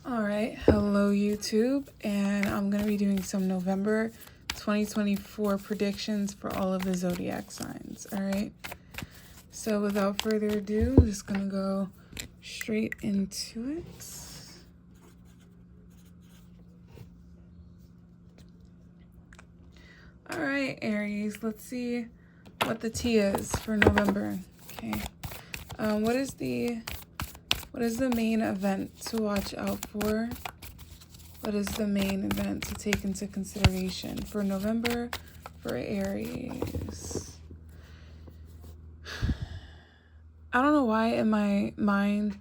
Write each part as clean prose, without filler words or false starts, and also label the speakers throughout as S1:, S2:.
S1: All right, hello YouTube, and I'm going to be doing some November 2024 predictions for all of the zodiac signs. All right, so without further ado, I'm just going to go straight into it. All right, Aries, let's see what the tea is for November. Okay, what is the main event to watch out for? What is the main event to take into consideration for November for Aries? I don't know why in my mind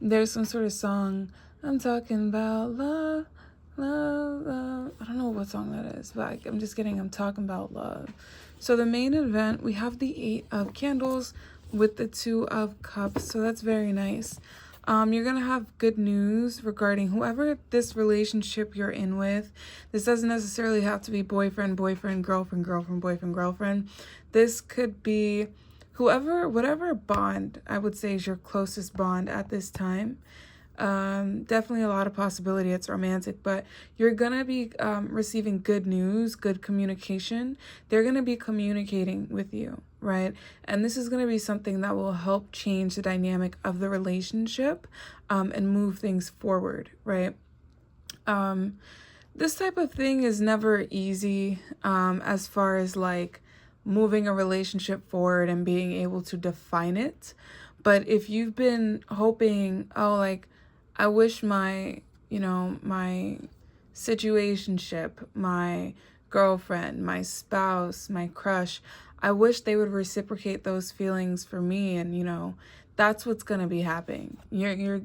S1: there's some sort of song. I'm talking about love, love, love. I don't know what song that is, but I'm just kidding. I'm talking about love. So the main event, we have the 8 of Candles with the 2 of Cups. So that's very nice. You're going to have good news regarding whoever this relationship you're in with. This doesn't necessarily have to be boyfriend, boyfriend, girlfriend, girlfriend, boyfriend, girlfriend. This could be whatever bond I would say is your closest bond at this time. Definitely a lot of possibility it's romantic, but you're gonna be receiving good news, good communication. They're gonna be communicating with you, right? And this is gonna be something that will help change the dynamic of the relationship and move things forward, right? This type of thing is never easy as far as like moving a relationship forward and being able to define it. But if you've been hoping, oh, like, I wish my situationship, my girlfriend, my spouse, my crush, I wish they would reciprocate those feelings for me, and that's what's gonna be happening. You're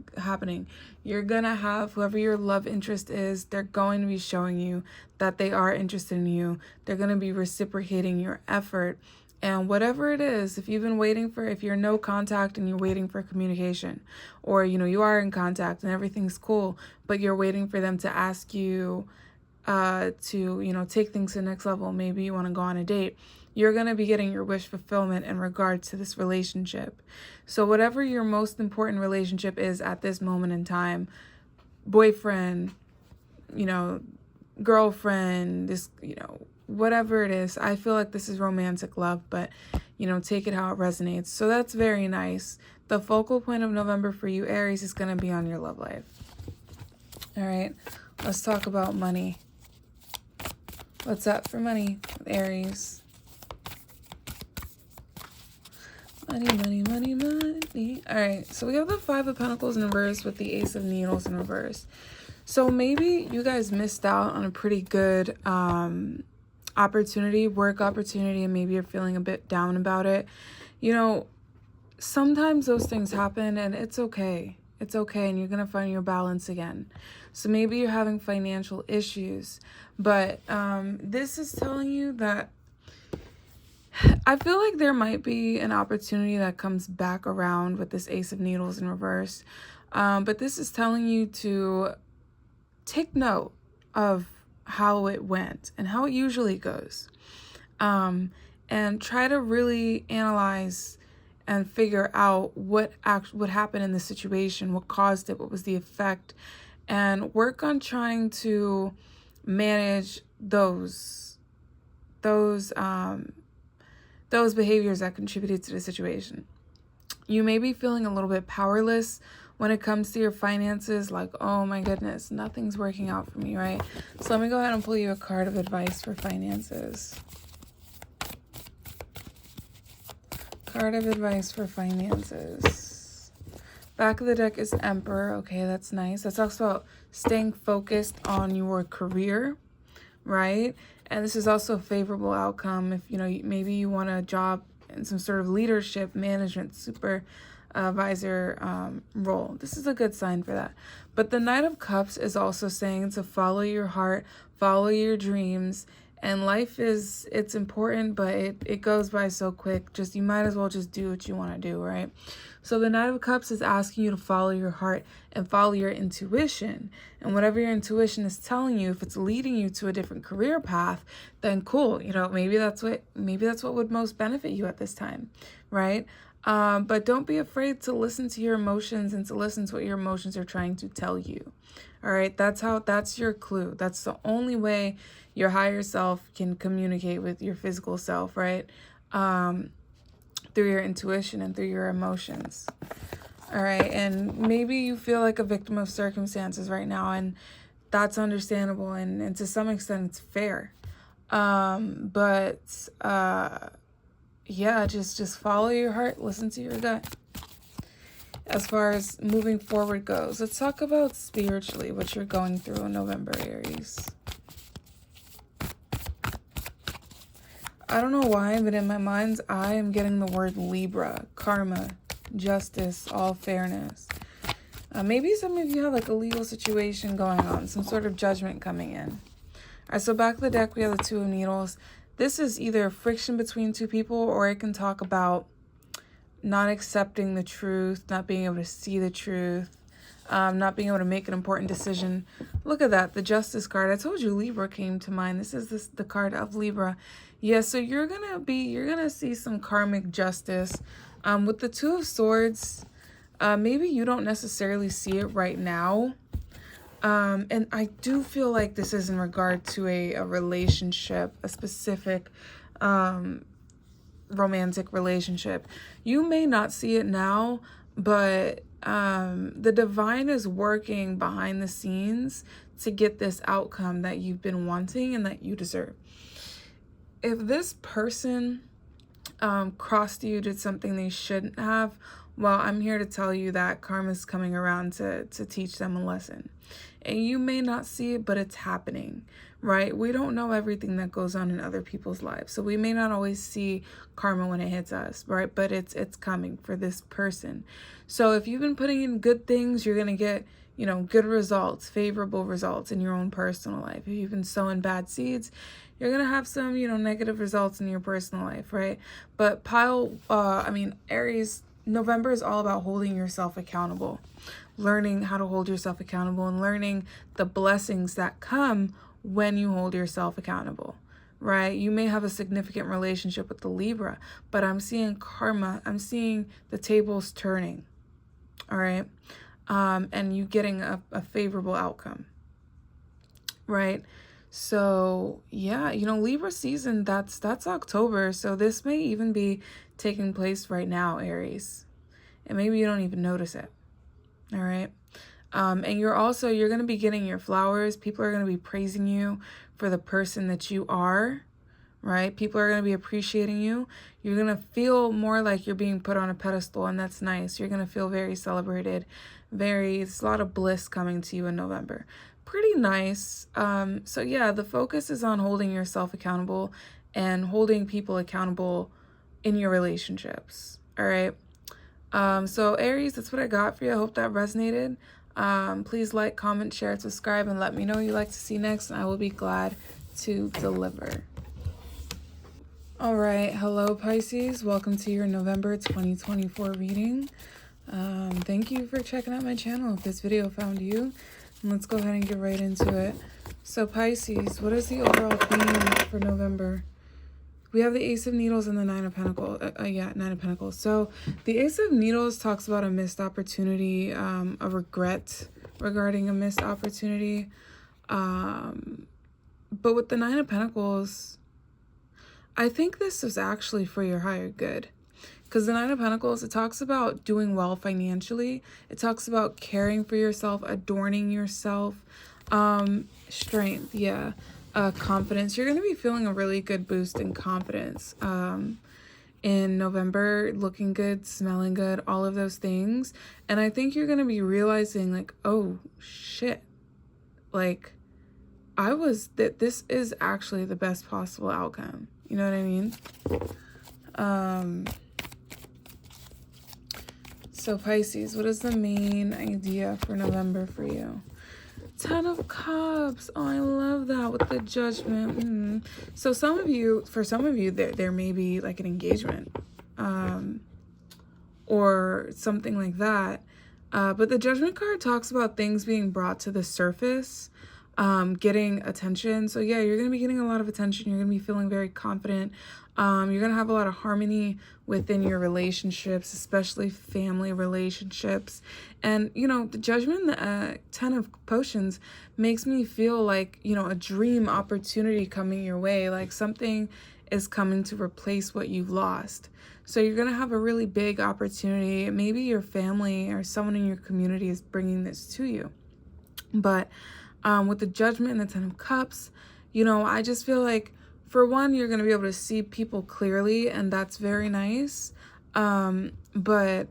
S1: gonna have whoever your love interest is, they're going to be showing you that they are interested in you. They're gonna be reciprocating your effort. And whatever it is, if you're no contact and you're waiting for communication, or you are in contact and everything's cool, but you're waiting for them to ask you to take things to the next level, maybe you want to go on a date, you're going to be getting your wish fulfillment in regards to this relationship. So whatever your most important relationship is at this moment in time, boyfriend, girlfriend, this, whatever it is, I feel like this is romantic love, but take it how it resonates. So that's very nice. The focal point of November for you, Aries, is going to be on your love life. All right, let's talk about money. What's up for money with Aries? Money, money, money, money. All right, so we have the 5 of Pentacles in reverse with the Ace of Needles in reverse. So maybe you guys missed out on a pretty good opportunity, work opportunity, and maybe you're feeling a bit down about it. Sometimes those things happen and it's okay. It's okay, and you're going to find your balance again. So maybe you're having financial issues, but this is telling you that I feel like there might be an opportunity that comes back around with this Ace of Needles in reverse. But this is telling you to take note of how it went and how it usually goes. And try to really analyze and figure out what happened in the situation, what caused it, what was the effect, and work on trying to manage those behaviors that contributed to the situation. You may be feeling a little bit powerless when it comes to your finances, like, oh my goodness, nothing's working out for me, right? So let me go ahead and pull you a card of advice for finances. Card of advice for finances. Back of the deck is Emperor. Okay, that's nice. That talks about staying focused on your career, right? And this is also a favorable outcome if, maybe you want a job in some sort of leadership, management, supervisor role. This is a good sign for that. But the Knight of Cups is also saying to follow your heart, follow your dreams. And life it's important, but it goes by so quick. You might as well just do what you want to do, right? So the Knight of Cups is asking you to follow your heart and follow your intuition. And whatever your intuition is telling you, if it's leading you to a different career path, then cool. Maybe that's what would most benefit you at this time, right? But don't be afraid to listen to your emotions and to listen to what your emotions are trying to tell you. All right, that's your clue. That's the only way your higher self can communicate with your physical self, right? Through your intuition and through your emotions. All right, and maybe you feel like a victim of circumstances right now, and that's understandable, and to some extent it's fair. Yeah, just follow your heart, listen to your gut. As far as moving forward goes, let's talk about spiritually what you're going through in November, Aries. I don't know why, but in my mind's eye, I'm getting the word Libra, karma, justice, all fairness. Maybe some of you have like a legal situation going on, some sort of judgment coming in. All right, so back of the deck, we have the Two of Needles. This is either friction between two people, or it can talk about not accepting the truth, not being able to see the truth, not being able to make an important decision. Look at that, the Justice card. I told you Libra came to mind. This is the card of Libra. Yeah, so you're gonna see some karmic justice. With the Two of Swords, maybe you don't necessarily see it right now. And I do feel like this is in regard to a relationship, a specific romantic relationship. You may not see it now, but the divine is working behind the scenes to get this outcome that you've been wanting and that you deserve. If this person crossed you, did something they shouldn't have, well, I'm here to tell you that karma's coming around to teach them a lesson. And you may not see it, but it's happening, right? We don't know everything that goes on in other people's lives. So we may not always see karma when it hits us, right? But it's coming for this person. So if you've been putting in good things, you're going to get, good results, favorable results in your own personal life. If you've been sowing bad seeds, you're going to have some, negative results in your personal life, right? But Aries, November is all about holding yourself accountable, learning how to hold yourself accountable, and learning the blessings that come when you hold yourself accountable, right? You may have a significant relationship with the Libra, but I'm seeing karma. I'm seeing the tables turning, all right? And you getting a favorable outcome, right? So yeah, Libra season, that's October. So this may even be taking place right now, Aries. And maybe you don't even notice it. All right. And you're going to be getting your flowers. People are going to be praising you for the person that you are, right? People are going to be appreciating you. You're going to feel more like you're being put on a pedestal, and that's nice. You're going to feel very celebrated. There's a lot of bliss coming to you in November. Pretty nice. So yeah, the focus is on holding yourself accountable and holding people accountable in your relationships. All right. So Aries, that's what I got for you. I hope that resonated. Please like, comment, share, subscribe, and let me know what you'd like to see next, and I will be glad to deliver. All right. Hello, Pisces. Welcome to your November 2024 reading. Thank you for checking out my channel. If this video found you, let's go ahead and get right into it. So Pisces, what is the overall theme for November? We have the Ace of Needles and the Nine of Pentacles. Nine of Pentacles. So the Ace of Needles talks about a missed opportunity, a regret regarding a missed opportunity. But with the Nine of Pentacles, I think this is actually for your higher good. Because the Nine of Pentacles, it talks about doing well financially. It talks about caring for yourself, adorning yourself, strength, yeah. Confidence. You're going to be feeling a really good boost in confidence in November, looking good, smelling good, all of those things. And I think you're going to be realizing like, oh shit, like this is actually the best possible outcome. You know what I mean? So Pisces, what is the main idea for November for you? 10 of Cups. Oh, I love that with the Judgment. So for some of you, there may be like an engagement or something like that. But the Judgment card talks about things being brought to the surface, getting attention. So yeah, you're going to be getting a lot of attention. You're going to be feeling very confident. You're going to have a lot of harmony within your relationships, especially family relationships. And, you know, the Judgment, the 10 of Potions makes me feel like, you know, a dream opportunity coming your way, like something is coming to replace what you've lost. So you're going to have a really big opportunity. Maybe your family or someone in your community is bringing this to you. But with the Judgment and the 10 of Cups, you know, I just feel like, for one, you're going to be able to see people clearly, and that's very nice. But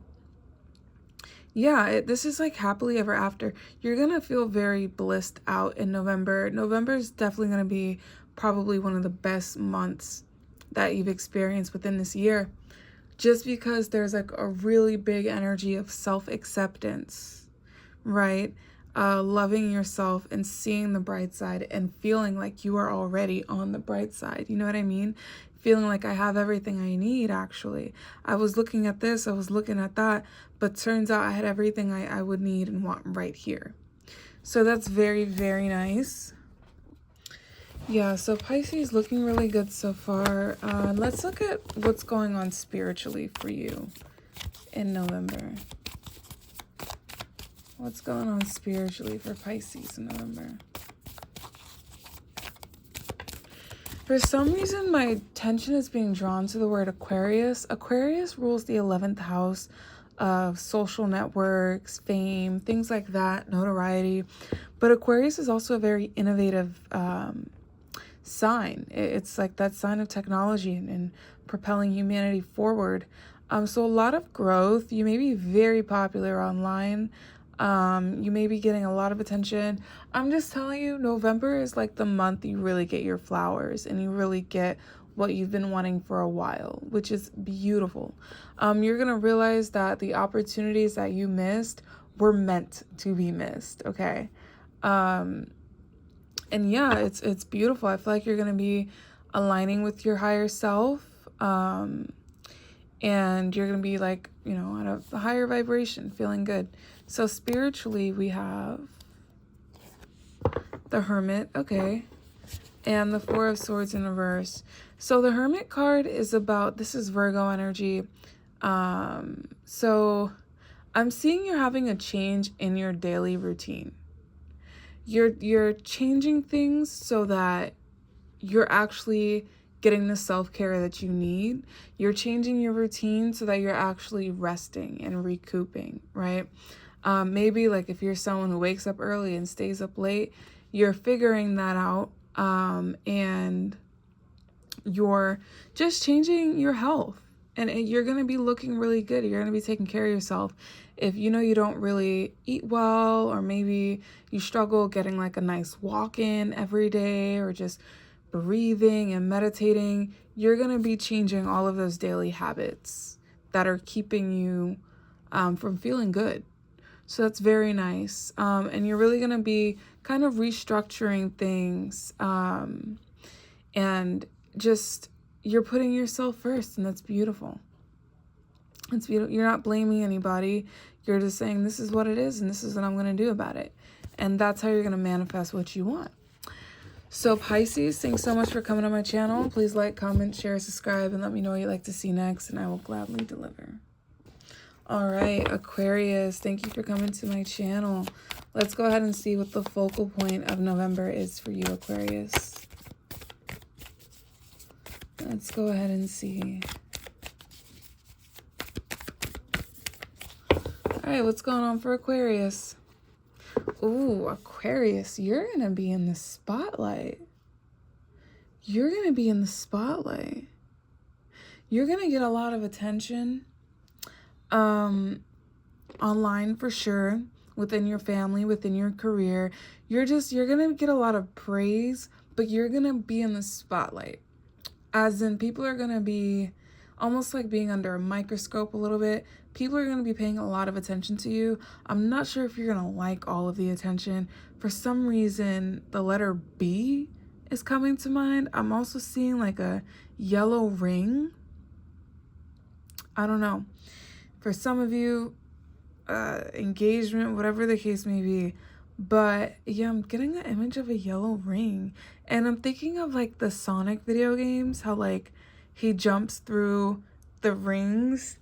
S1: yeah, this is like happily ever after. You're going to feel very blissed out in November. November is definitely going to be probably one of the best months that you've experienced within this year, just because there's like a really big energy of self-acceptance, right? Loving yourself and seeing the bright side and feeling like you are already on the bright side. You know what I mean? Feeling like I have everything I need, actually. I was looking at this, I was looking at that, but turns out I had everything I would need and want right here. So that's very, very nice. Yeah, so Pisces looking really good so far. Let's look at what's going on spiritually for you in November. What's going on spiritually for Pisces in November? For some reason, my attention is being drawn to the word Aquarius. Aquarius rules the 11th house of social networks, fame, things like that, notoriety. But Aquarius is also a very innovative sign. It's like that sign of technology and propelling humanity forward. So a lot of growth. You may be very popular online. You may be getting a lot of attention. I'm just telling you, November is like the month you really get your flowers and you really get what you've been wanting for a while, which is beautiful. You're going to realize that the opportunities that you missed were meant to be missed, okay? And yeah, it's beautiful. I feel like you're going to be aligning with your higher self. And you're going to be like, you know, at a higher vibration, feeling good. So spiritually, we have the Hermit, okay, and the Four of Swords in reverse. So the Hermit card is about, this is Virgo energy. So I'm seeing you're having a change in your daily routine. You're changing things so that you're actually getting the self-care that you need. You're changing your routine so that you're actually resting and recouping, right? Maybe like if you're someone who wakes up early and stays up late, you're figuring that out, and you're just changing your health, and you're going to be looking really good. You're going to be taking care of yourself. If you know you don't really eat well, or maybe you struggle getting like a nice walk in every day, or just breathing and meditating, you're going to be changing all of those daily habits that are keeping you from feeling good. So that's very nice. And you're really going to be kind of restructuring things, and just you're putting yourself first, and that's beautiful. It's beautiful. You're not blaming anybody. You're just saying, this is what it is, and this is what I'm going to do about it. And that's how you're going to manifest what you want. So Pisces, thanks so much for coming on my channel. Please like, comment, share, subscribe, and let me know what you'd like to see next, and I will gladly deliver. All right, Aquarius, thank you for coming to my channel. Let's go ahead and see what the focal point of November is for you, Aquarius. Let's go ahead and see. All right, what's going on for Aquarius? Ooh, Aquarius, you're going to be in the spotlight. You're going to be in the spotlight. You're going to get a lot of attention. Online for sure, within your family, within your career. You're gonna get a lot of praise, but you're gonna be in the spotlight, as in people are gonna be almost like being under a microscope a little bit. People are gonna be paying a lot of attention to you. I'm not sure if you're gonna like all of the attention. For some reason, the letter B is coming to mind. I'm also seeing like a yellow ring. I don't know. For some of you, engagement, whatever the case may be. But yeah, I'm getting an image of a yellow ring. And I'm thinking of like the Sonic video games, how like he jumps through the rings,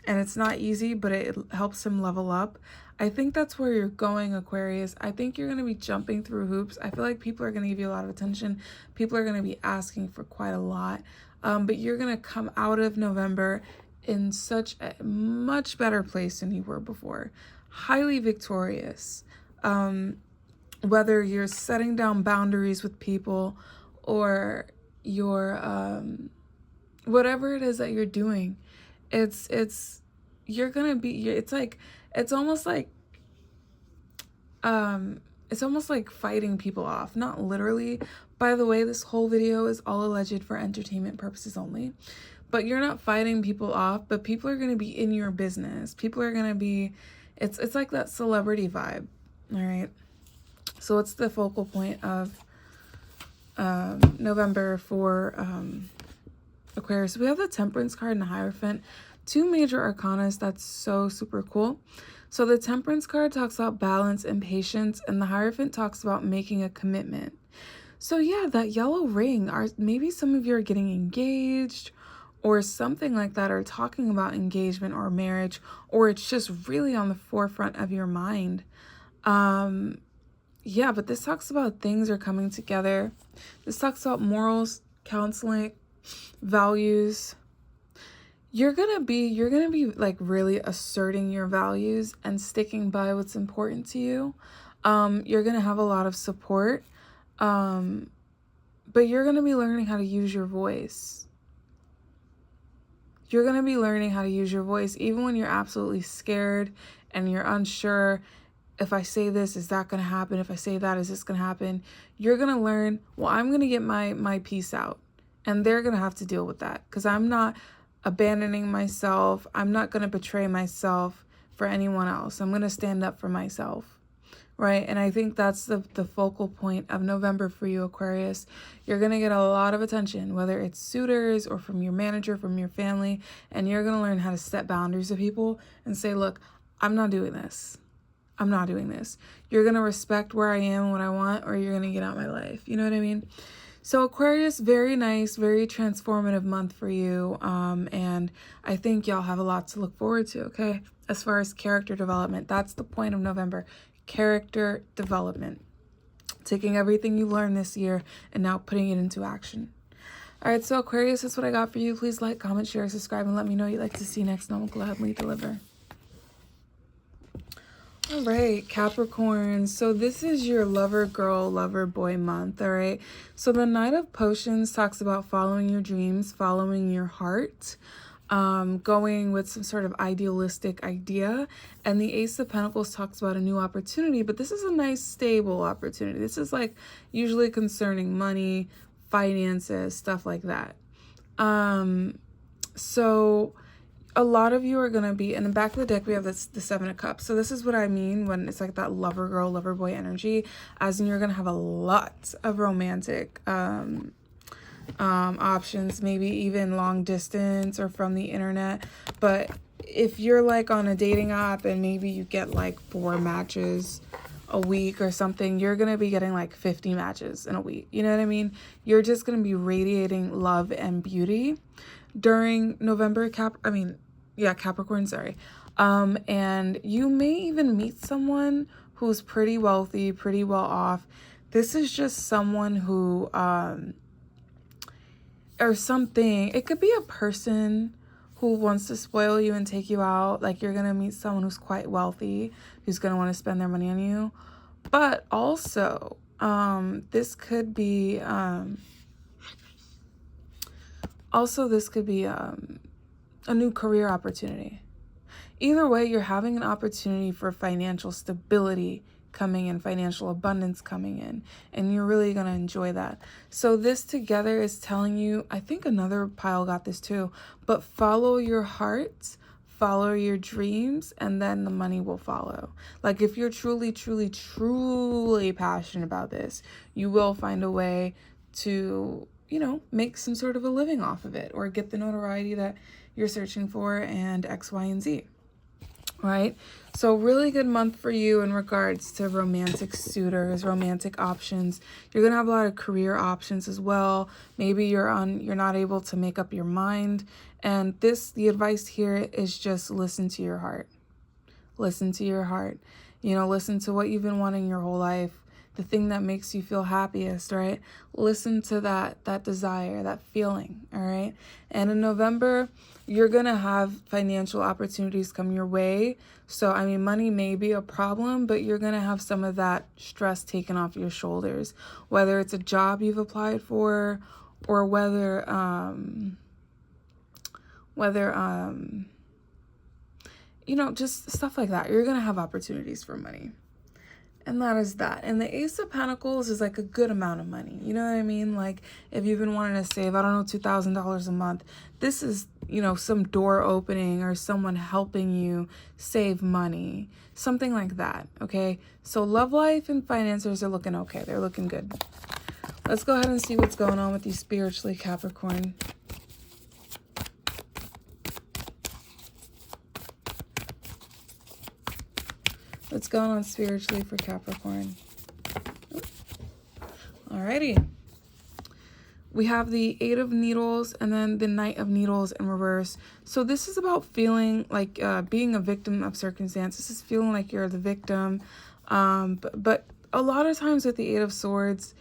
S1: and it's not easy, but it helps him level up. I think that's where you're going, Aquarius. I think you're going to be jumping through hoops. I feel like people are going to give you a lot of attention. People are going to be asking for quite a lot. But you're going to come out of November in such a much better place than you were before. Highly victorious. Whether you're setting down boundaries with people or you're whatever it is that you're doing, you're gonna be, it's almost like fighting people off. Not literally, by the way. This whole video is all alleged for entertainment purposes only, but you're not fighting people off, but people are going to be in your business. People are going to be, it's like that celebrity vibe. All right, so what's the focal point of November for Aquarius? We have the Temperance card and the Hierophant, two major arcanas. That's so super cool. So the Temperance card talks about balance and patience, and the Hierophant talks about making a commitment. So yeah, that yellow ring, maybe some of you are getting engaged or something like that, or talking about engagement or marriage, or it's just really on the forefront of your mind. Yeah, but this talks about things are coming together. This talks about morals, counseling, values. You're gonna be like really asserting your values and sticking by what's important to you. You're gonna have a lot of support, but you're gonna be learning how to use your voice. You're gonna be learning how to use your voice even when you're absolutely scared and you're unsure. If I say this, is that gonna happen? If I say that, is this gonna happen? You're gonna learn, well, I'm gonna get my piece out, and they're gonna have to deal with that, because I'm not abandoning myself. I'm not going to betray myself for anyone else. I'm going to stand up for myself, right? And I think that's the focal point of November for you, Aquarius. You're going to get a lot of attention, whether it's suitors or from your manager, from your family, and you're going to learn how to set boundaries with people and say, look, I'm not doing this. I'm not doing this. You're going to respect where I am and what I want, or you're going to get out of my life. You know what I mean? So Aquarius, very nice, very transformative month for you. And I think y'all have a lot to look forward to, okay? As far as character development, that's the point of November. Character development. Taking everything you learned this year and now putting it into action. All right, so Aquarius, that's what I got for you. Please like, comment, share, subscribe, and let me know what you'd like to see next, and I will gladly deliver. All right, Capricorn. So this is your lover girl, lover boy month, all right? So the Knight of Potions talks about following your dreams, following your heart, going with some sort of idealistic idea. And the Ace of Pentacles talks about a new opportunity, but this is a nice, stable opportunity. This is like usually concerning money, finances, stuff like that. So a lot of you are going to be, in the back of the deck, we have the Seven of Cups. So this is what I mean when it's like that lover girl, lover boy energy, as in you're going to have a lot of romantic options, maybe even long distance or from the internet. But if you're like on a dating app and maybe you get like 4 matches a week or something, you're going to be getting like 50 matches in a week. You know what I mean? You're just going to be radiating love and beauty during November, Capricorn, sorry. And you may even meet someone who's pretty wealthy, pretty well off. This is just someone who, or something. It could be a person who wants to spoil you and take you out. Like you're going to meet someone who's quite wealthy, who's going to want to spend their money on you. But also, this could be, a new career opportunity. Either way, you're having an opportunity for financial stability coming in, financial abundance coming in, and you're really going to enjoy that. So this together is telling you, I think another pile got this too, but follow your heart, follow your dreams, and then the money will follow. Like if you're truly, truly, truly passionate about this, you will find a way to, make some sort of a living off of it or get the notoriety that you're searching for and X, Y, and Z. right? So really good month for you in regards to romantic suitors, romantic options. You're going to have a lot of career options as well. Maybe you're not able to make up your mind. And the advice here is just listen to your heart. Listen to your heart. Listen to what you've been wanting your whole life. The thing that makes you feel happiest, right? Listen to that desire, that feeling, all right? And in November, you're going to have financial opportunities come your way. So, money may be a problem, but you're going to have some of that stress taken off your shoulders, whether it's a job you've applied for or whether just stuff like that. You're going to have opportunities for money. And that is that. And the Ace of Pentacles is like a good amount of money. You know what I mean? Like if you've been wanting to save, I don't know, $2,000 a month, this is, some door opening or someone helping you save money, something like that. Okay. So love life and finances are looking okay. They're looking good. Let's go ahead and see what's going on with you spiritually, Capricorn. What's going on spiritually for Capricorn? Alrighty. We have the Eight of Needles and then the Knight of Needles in reverse. So this is about feeling like being a victim of circumstance. This is feeling like you're the victim. But a lot of times with the Eight of Swords,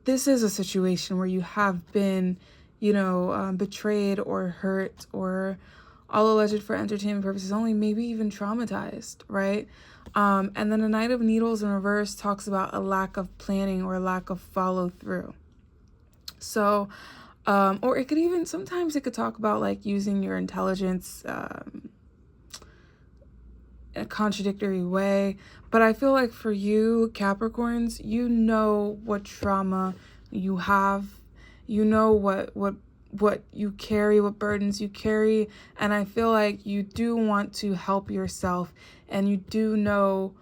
S1: this is a situation where you have been, betrayed or hurt or all alleged for entertainment purposes only, maybe even traumatized, right? And then the Knight of Needles in reverse talks about a lack of planning or a lack of follow through. So, or it could even, sometimes it could talk about like using your intelligence in a contradictory way. But I feel like for you, Capricorns, you know what trauma you have. You know what you carry, what burdens you carry. And I feel like you do want to help yourself. And you do know,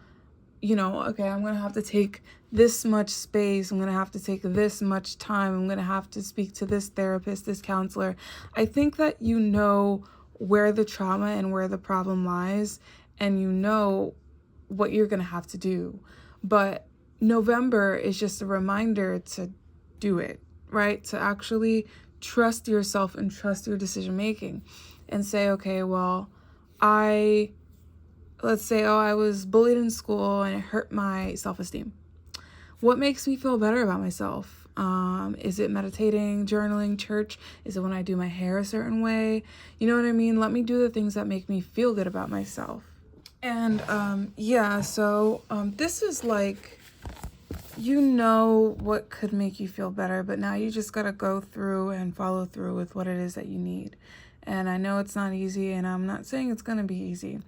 S1: okay, I'm going to have to take this much space. I'm going to have to take this much time. I'm going to have to speak to this therapist, this counselor. I think that you know where the trauma and where the problem lies, and you know what you're going to have to do. But November is just a reminder to do it, right? To actually trust yourself and trust your decision making and say, okay, well, let's say, I was bullied in school and it hurt my self-esteem. What makes me feel better about myself? Is it meditating, journaling, church? Is it when I do my hair a certain way? You know what I mean? Let me do the things that make me feel good about myself. And so this is like, what could make you feel better, but now you just got to go through and follow through with what it is that you need. And I know it's not easy, and I'm not saying it's going to be easy,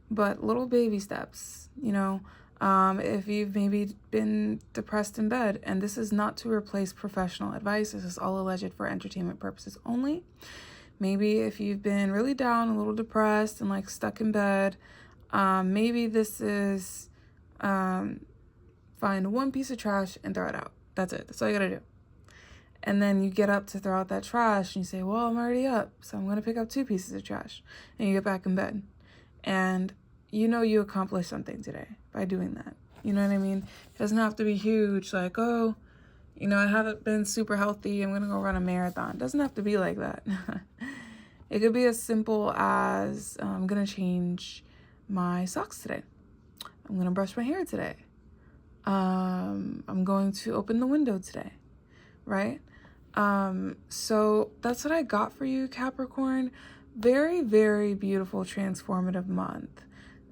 S1: but little baby steps, if you've maybe been depressed in bed, and this is not to replace professional advice, this is all alleged for entertainment purposes only. Maybe if you've been really down, a little depressed and like stuck in bed, maybe this is, find one piece of trash and throw it out. That's it. That's all you gotta do. And then you get up to throw out that trash and you say, well, I'm already up, so I'm going to pick up 2 pieces of trash. And you get back in bed. And you accomplished something today by doing that. You know what I mean? It doesn't have to be huge, like, I haven't been super healthy, I'm going to go run a marathon. It doesn't have to be like that. It could be as simple as, I'm going to change my socks today. I'm going to brush my hair today. I'm going to open the window today, right? So that's what I got for you, Capricorn. Very, very beautiful, transformative month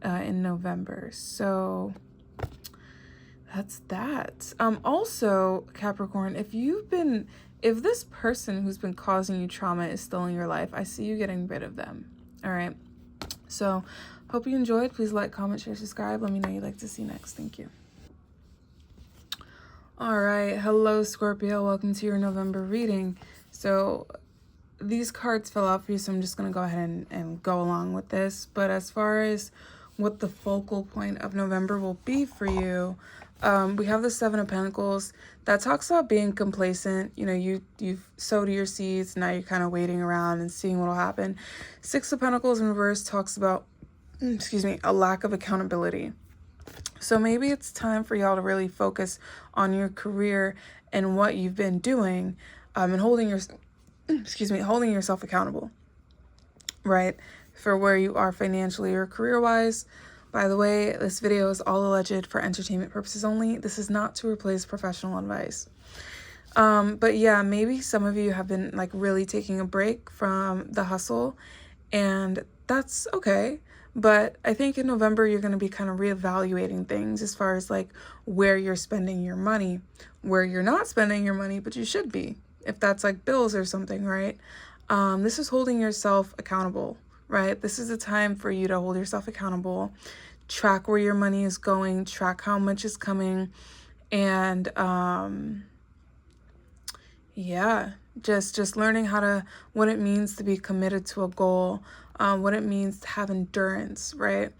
S1: in November. So that's that. Also, Capricorn, if this person who's been causing you trauma is still in your life, I see you getting rid of them. All right. So hope you enjoyed. Please like, comment, share, subscribe. Let me know you'd like to see next. Thank you. All right. Hello, Scorpio. Welcome to your November reading. So these cards fell out for you, so I'm just going to go ahead and go along with this. But as far as what the focal point of November will be for you, we have the Seven of Pentacles. That talks about being complacent. You've sowed your seeds. Now you're kind of waiting around and seeing what will happen. Six of Pentacles in reverse talks about a lack of accountability. So maybe it's time for y'all to really focus on your career and what you've been doing, and holding yourself accountable, right? For where you are financially or career-wise. By the way, this video is all alleged for entertainment purposes only. This is not to replace professional advice. But yeah, maybe some of you have been like really taking a break from the hustle, and that's okay. But I think in November, you're going to be kind of reevaluating things as far as like where you're spending your money, where you're not spending your money, but you should be, if that's like bills or something, right? This is holding yourself accountable, right? This is a time for you to hold yourself accountable, track where your money is going, track how much is coming, and yeah, just learning what it means to be committed to a goal, what it means to have endurance, right?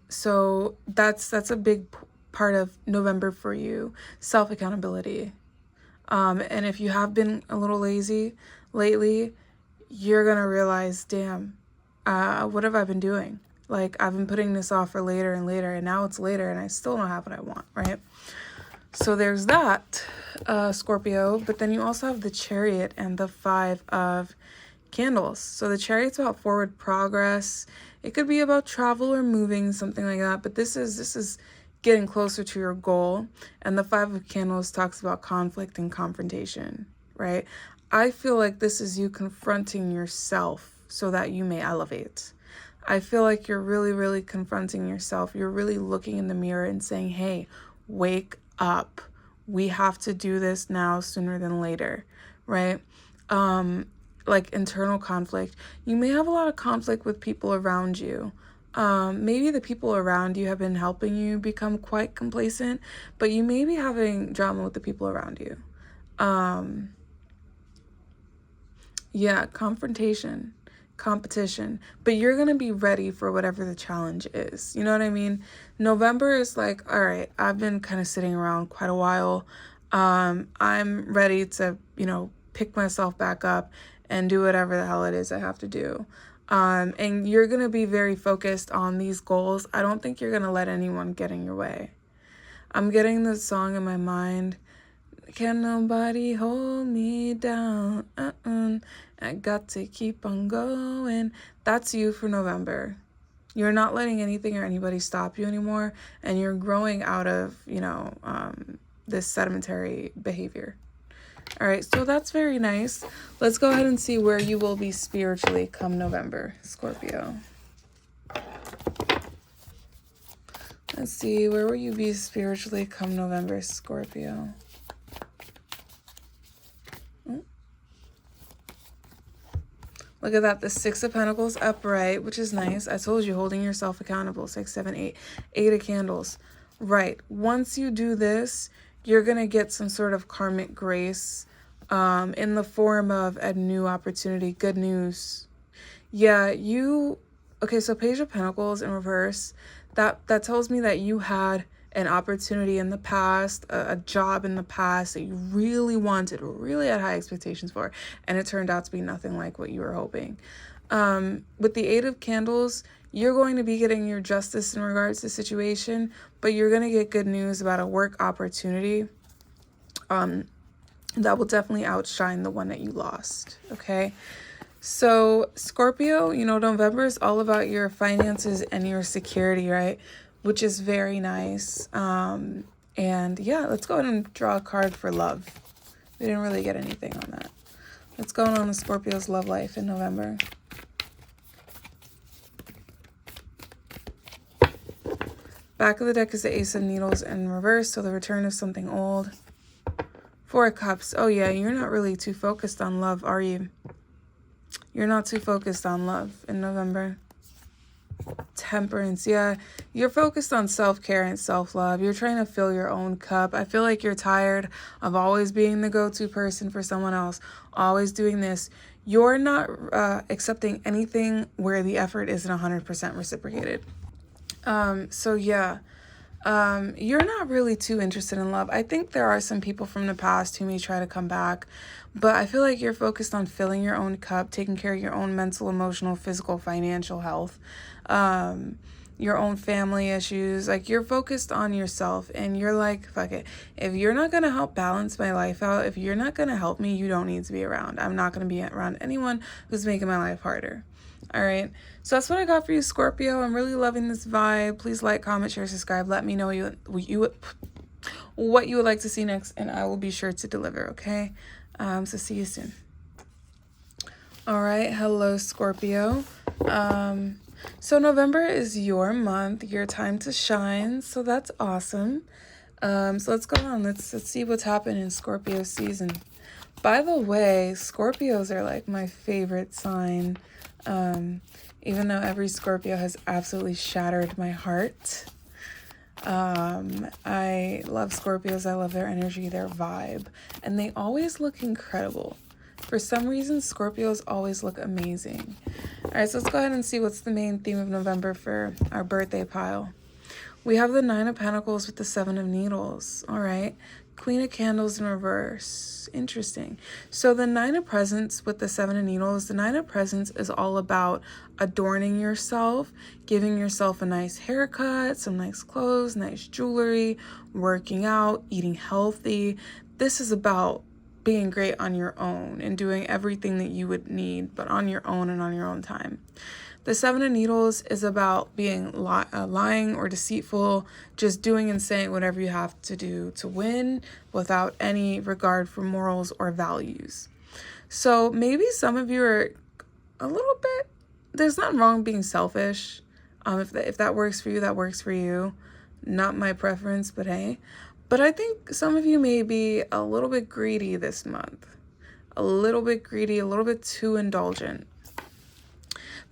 S1: So that's a big part of November for you, self-accountability. And if you have been a little lazy lately, you're gonna realize, damn, what have I been doing? Like, I've been putting this off for later and later, and now it's later and I still don't have what I want, right? So there's that, Scorpio. But then you also have the Chariot and the Five of Candles. So the Chariot's about forward progress. It could be about travel or moving, something like that. But this is getting closer to your goal. And the Five of Candles talks about conflict and confrontation, right? I feel like this is you confronting yourself so that you may elevate. I feel like you're really, really confronting yourself. You're really looking in the mirror and saying, hey, wake up. We have to do this now sooner than later, right? Like internal conflict. You may have a lot of conflict with people around you. Maybe the people around you have been helping you become quite complacent, but you may be having drama with the people around you. Yeah, confrontation, competition, but you're going to be ready for whatever the challenge is. You know what I mean? November is like, all right, I've been kind of sitting around quite a while. I'm ready to, pick myself back up and do whatever the hell it is I have to do. And you're going to be very focused on these goals. I don't think you're going to let anyone get in your way. I'm getting this song in my mind. Can nobody hold me down? I got to keep on going. That's you for November. You're not letting anything or anybody stop you anymore, and you're growing out of, this sedimentary behavior. All right, so that's very nice. Let's go ahead and see where you will be spiritually come November, Scorpio. Let's see, where will you be spiritually come November, Scorpio? Look at that, the Six of Pentacles upright, which is nice. I told you, holding yourself accountable. 6, 7, 8. 8 of Candles. Right. Once you do this, you're going to get some sort of karmic grace in the form of a new opportunity. Good news. Yeah, okay, so Page of Pentacles in reverse. That tells me that you had an opportunity in the past, a job in the past that you really wanted, really had high expectations for, and it turned out to be nothing like what you were hoping. With the 8 of Candles, you're going to be getting your justice in regards to the situation, but you're going to get good news about a work opportunity that will definitely outshine the one that you lost, okay? So Scorpio, November is all about your finances and your security, right? Which is very nice. And yeah, let's go ahead and draw a card for love. We didn't really get anything on that. What's going on with Scorpio's love life in November? Back of the deck is the Ace of Needles in reverse, so the return of something old. 4 of Cups. Oh yeah, you're not really too focused on love, are you? You're not too focused on love in November. Temperance. Yeah, you're focused on self-care and self-love. You're trying to fill your own cup. I feel like you're tired of always being the go-to person for someone else, always doing this. You're not accepting anything where the effort isn't 100% reciprocated. So yeah, you're not really too interested in love. I think there are some people from the past who may try to come back, but I feel like you're focused on filling your own cup, taking care of your own mental, emotional, physical, financial health, your own family issues. Like, you're focused on yourself, and you're like, fuck it. If you're not going to help balance my life out, if you're not going to help me, you don't need to be around. I'm not going to be around anyone who's making my life harder. All right, so that's what I got for you, Scorpio. I'm really loving this vibe. Please like, comment, share, subscribe. Let me know what you would like to see next, and I will be sure to deliver, okay? So see you soon. All right, hello, Scorpio. So November is your month, your time to shine, so that's awesome. So let's go on. Let's see what's happening in Scorpio season. By the way, Scorpios are like my favorite sign. Even though every Scorpio has absolutely shattered my heart. I love Scorpios. I love their energy, their vibe, and they always look incredible. For some reason, Scorpios always look amazing. All right, so let's go ahead and see what's the main theme of November for our birthday pile. We have the Nine of Pentacles with the Seven of Needles. All right. Queen of Candles in reverse. Interesting. So the Nine of Presents with the Seven of Needles, the Nine of Presents is all about adorning yourself, giving yourself a nice haircut, some nice clothes, nice jewelry, working out, eating healthy. This is about being great on your own and doing everything that you would need, but on your own and on your own time. The Seven of Needles is about being lying or deceitful, just doing and saying whatever you have to do to win without any regard for morals or values. So maybe some of you are a little bit, there's nothing wrong being selfish. If that works for you, that works for you. Not my preference, but hey. But I think some of you may be a little bit greedy this month. A little bit greedy, a little bit too indulgent.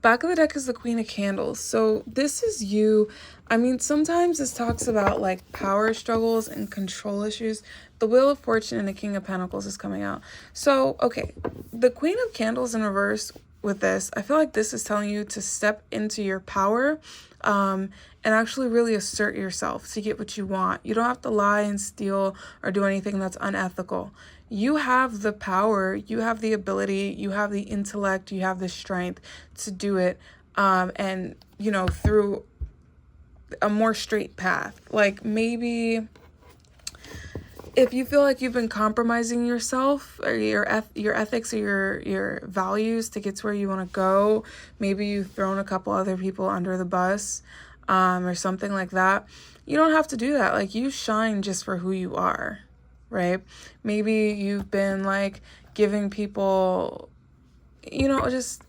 S1: Back of the deck is the Queen of Candles. So this is you. I mean, sometimes this talks about like power struggles and control issues. The Wheel of Fortune and the King of Pentacles is coming out. So, okay, the Queen of Candles in reverse with this, I feel like this is telling you to step into your power and actually really assert yourself to get what you want. You don't have to lie and steal or do anything that's unethical. You have the power, you have the ability, you have the intellect, you have the strength to do it, and, you know, through a more straight path. Like, maybe if you feel like you've been compromising yourself or your ethics or your values to get to where you want to go, maybe you've thrown a couple other people under the bus, or something like that. You don't have to do that. Like, you shine just for who you are. Right? Maybe you've been like giving people, you know, just,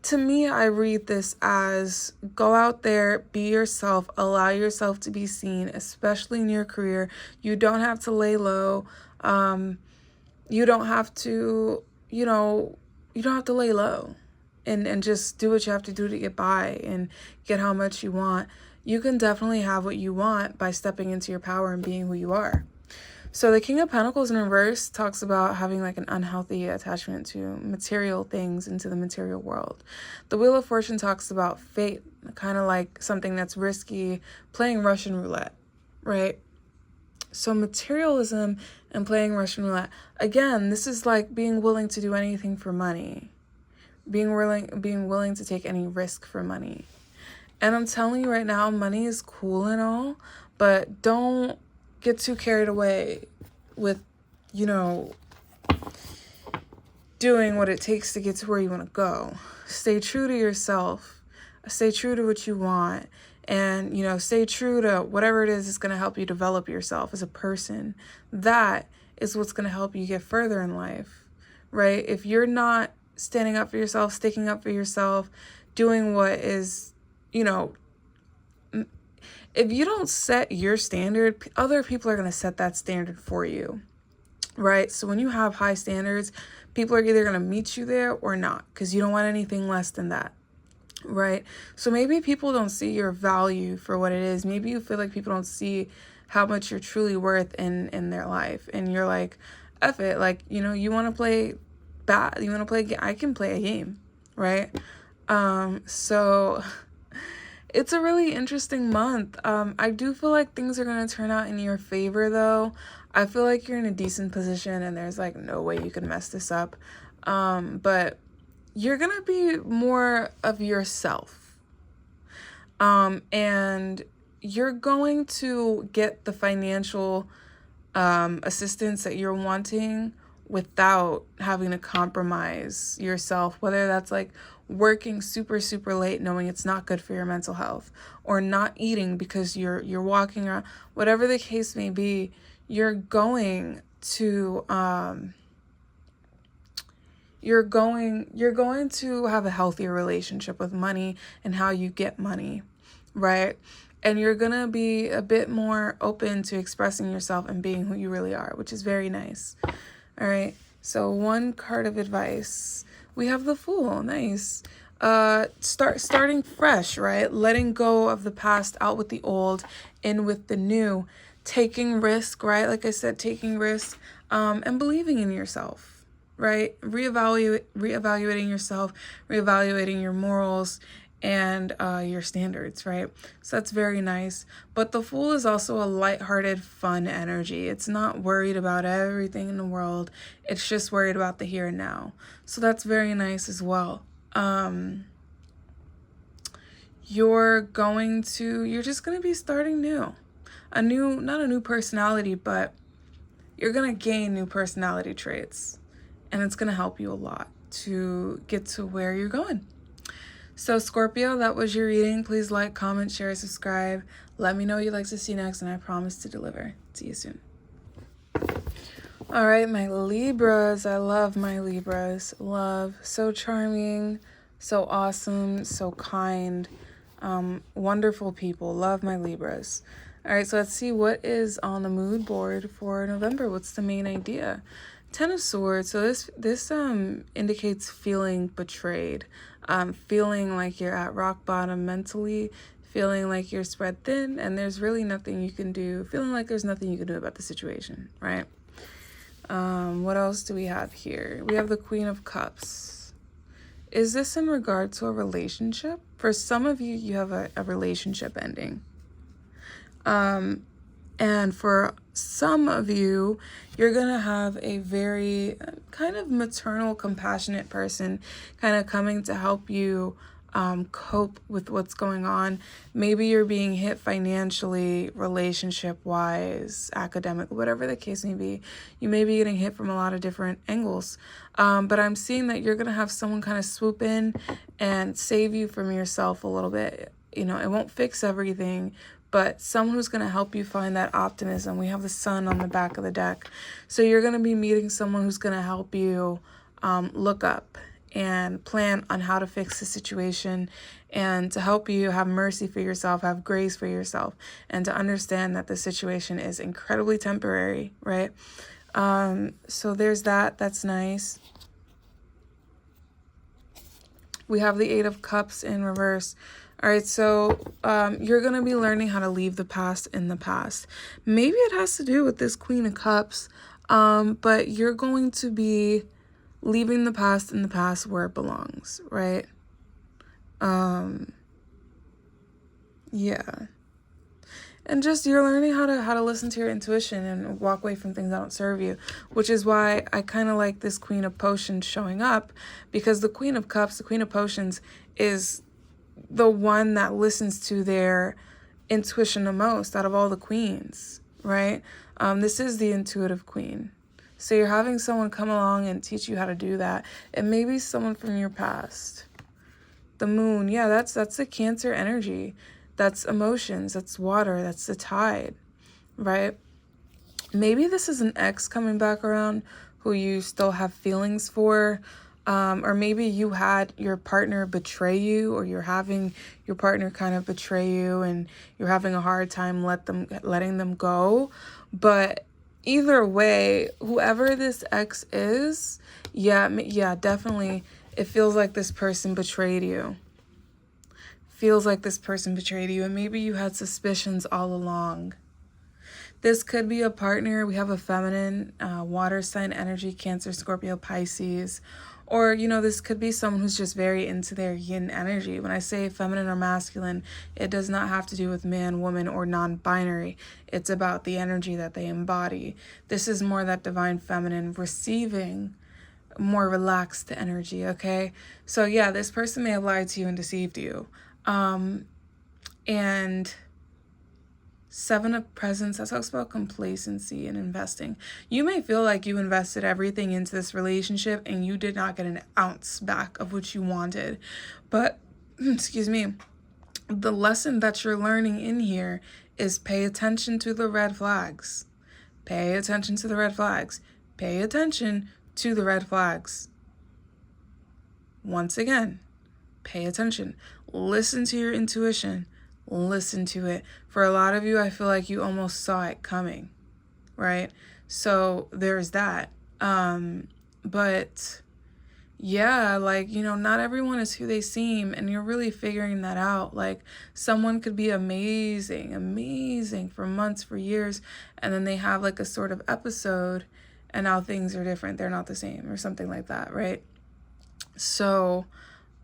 S1: to me, I read this as go out there, be yourself, allow yourself to be seen, especially in your career. You don't have to lay low. You don't have to, you know, you don't have to lay low and just do what you have to do to get by and get how much you want. You can definitely have what you want by stepping into your power and being who you are. So the King of Pentacles in reverse talks about having like an unhealthy attachment to material things, into the material world. The Wheel of Fortune talks about fate, kind of like something that's risky, playing Russian roulette, right? So materialism and playing Russian roulette. Again, this is like being willing to do anything for money, being willing to take any risk for money. And I'm telling you right now, money is cool and all, but don't get too carried away with, you know, doing what it takes to get to where you want to go. Stay true to yourself. Stay true to what you want. And, you know, stay true to whatever it is that's going to help you develop yourself as a person. That is what's going to help you get further in life, right? If you're not standing up for yourself, sticking up for yourself, doing what is, you know, if you don't set your standard, other people are going to set that standard for you, right? So when you have high standards, people are either going to meet you there or not, because you don't want anything less than that, right? So maybe people don't see your value for what it is. Maybe you feel like people don't see how much you're truly worth in their life. And you're like, F it. Like, you know, you want to play bad. You want to play, I can play a game, right? So It's a really interesting month. I do feel like things are going to turn out in your favor, though. I feel like you're in a decent position and there's like no way you can mess this up. But you're going to be more of yourself. And you're going to get the financial assistance that you're wanting without having to compromise yourself, whether that's like working super, super late knowing it's not good for your mental health, or not eating because you're walking around, whatever the case may be. You're going to have a healthier relationship with money and how you get money, right? And you're going to be a bit more open to expressing yourself and being who you really are, which is very nice. All right. So one card of advice. We have the Fool. Nice. Starting fresh, right? Letting go of the past, out with the old, in with the new. Taking risk, right? Like I said, taking risk, and believing in yourself, right? Reevaluating yourself, reevaluating your morals and your standards, right? So that's very nice. But the Fool is also a lighthearted, fun energy. It's not worried about everything in the world. It's just worried about the here and now. So that's very nice as well. You're just going to be starting new. Not a new personality, but you're going to gain new personality traits. And it's going to help you a lot to get to where you're going. So Scorpio, that was your reading. Please like, comment, share, subscribe. Let me know what you'd like to see next, and I promise to deliver. See you soon. All right, my Libras. I love my Libras. Love. So charming, so awesome, so kind. Wonderful people. Love my Libras. All right, so let's see what is on the mood board for November. What's the main idea? Ten of Swords. So this indicates feeling betrayed, feeling like you're at rock bottom mentally, feeling like you're spread thin, and there's really nothing you can do. Feeling like there's nothing you can do about the situation, right? What else do we have here? We have the Queen of Cups. Is this in regard to a relationship? For some of you, you have a relationship ending. And for some of you, you're going to have a very kind of maternal, compassionate person kind of coming to help you cope with what's going on. Maybe you're being hit financially, relationship-wise, academic, whatever the case may be. You may be getting hit from a lot of different angles. But I'm seeing that you're going to have someone kind of swoop in and save you from yourself a little bit. You know, it won't fix everything, but someone who's going to help you find that optimism. We have the Sun on the back of the deck. So you're going to be meeting someone who's going to help you look up and plan on how to fix the situation, and to help you have mercy for yourself, have grace for yourself, and to understand that the situation is incredibly temporary, right? So there's that. That's nice. We have the Eight of Cups in reverse. All right, so you're going to be learning how to leave the past in the past. Maybe it has to do with this Queen of Cups, but you're going to be leaving the past in the past where it belongs, right? Yeah. And just you're learning how to listen to your intuition and walk away from things that don't serve you, which is why I kind of like this Queen of Potions showing up, because the Queen of Cups, the Queen of Potions, is the one that listens to their intuition the most out of all the queens, right? This is the intuitive queen. So you're having someone come along and teach you how to do that. It may be someone from your past. The Moon, yeah, that's the Cancer energy. That's emotions, that's water, that's the tide, right? Maybe this is an ex coming back around who you still have feelings for. Or maybe you had your partner betray you, or you're having your partner kind of betray you and you're having a hard time letting them go. But either way, whoever this ex is, yeah, definitely, it feels like this person betrayed you. And maybe you had suspicions all along. This could be a partner. We have a feminine, water sign energy, Cancer, Scorpio, Pisces. Or, you know, this could be someone who's just very into their yin energy. When I say feminine or masculine, it does not have to do with man, woman, or non-binary. It's about the energy that they embody. This is more that divine feminine receiving more relaxed energy, okay? So yeah, this person may have lied to you and deceived you. And Seven of Presents, that talks about complacency and investing. You may feel like you invested everything into this relationship and you did not get an ounce back of what you wanted. But, excuse me, the lesson that you're learning in here is pay attention to the red flags. Pay attention to the red flags. Pay attention to the red flags. Once again, pay attention. Listen to your intuition. Listen to it. For a lot of you, I feel like you almost saw it coming, right? So there's that. But yeah, like, you know, not everyone is who they seem, and you're really figuring that out. Like, someone could be amazing for months, for years, and then they have like a sort of episode and now things are different. They're not the same or something like that, right? So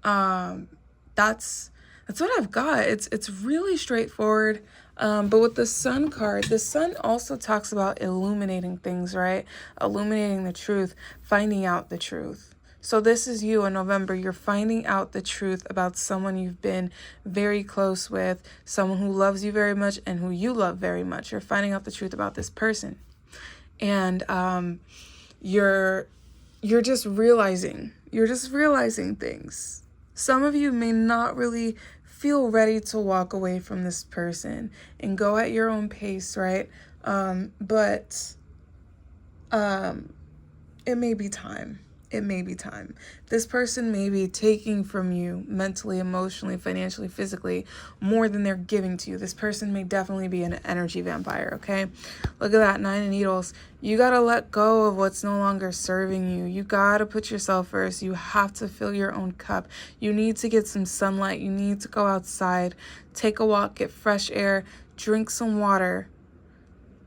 S1: that's what I've got. It's really straightforward. But with the Sun card, the Sun also talks about illuminating things, right? Illuminating the truth, finding out the truth. So this is you in November. You're finding out the truth about someone you've been very close with, someone who loves you very much and who you love very much. You're finding out the truth about this person. And you're just realizing things. Some of you may not really feel ready to walk away from this person and go at your own pace, right? But it may be time. It may be time. This person may be taking from you mentally, emotionally, financially, physically, more than they're giving to you. This person may definitely be an energy vampire, okay? Look at that, 9 of Needles. You got to let go of what's no longer serving you. You got to put yourself first. You have to fill your own cup. You need to get some sunlight. You need to go outside, take a walk, get fresh air, drink some water.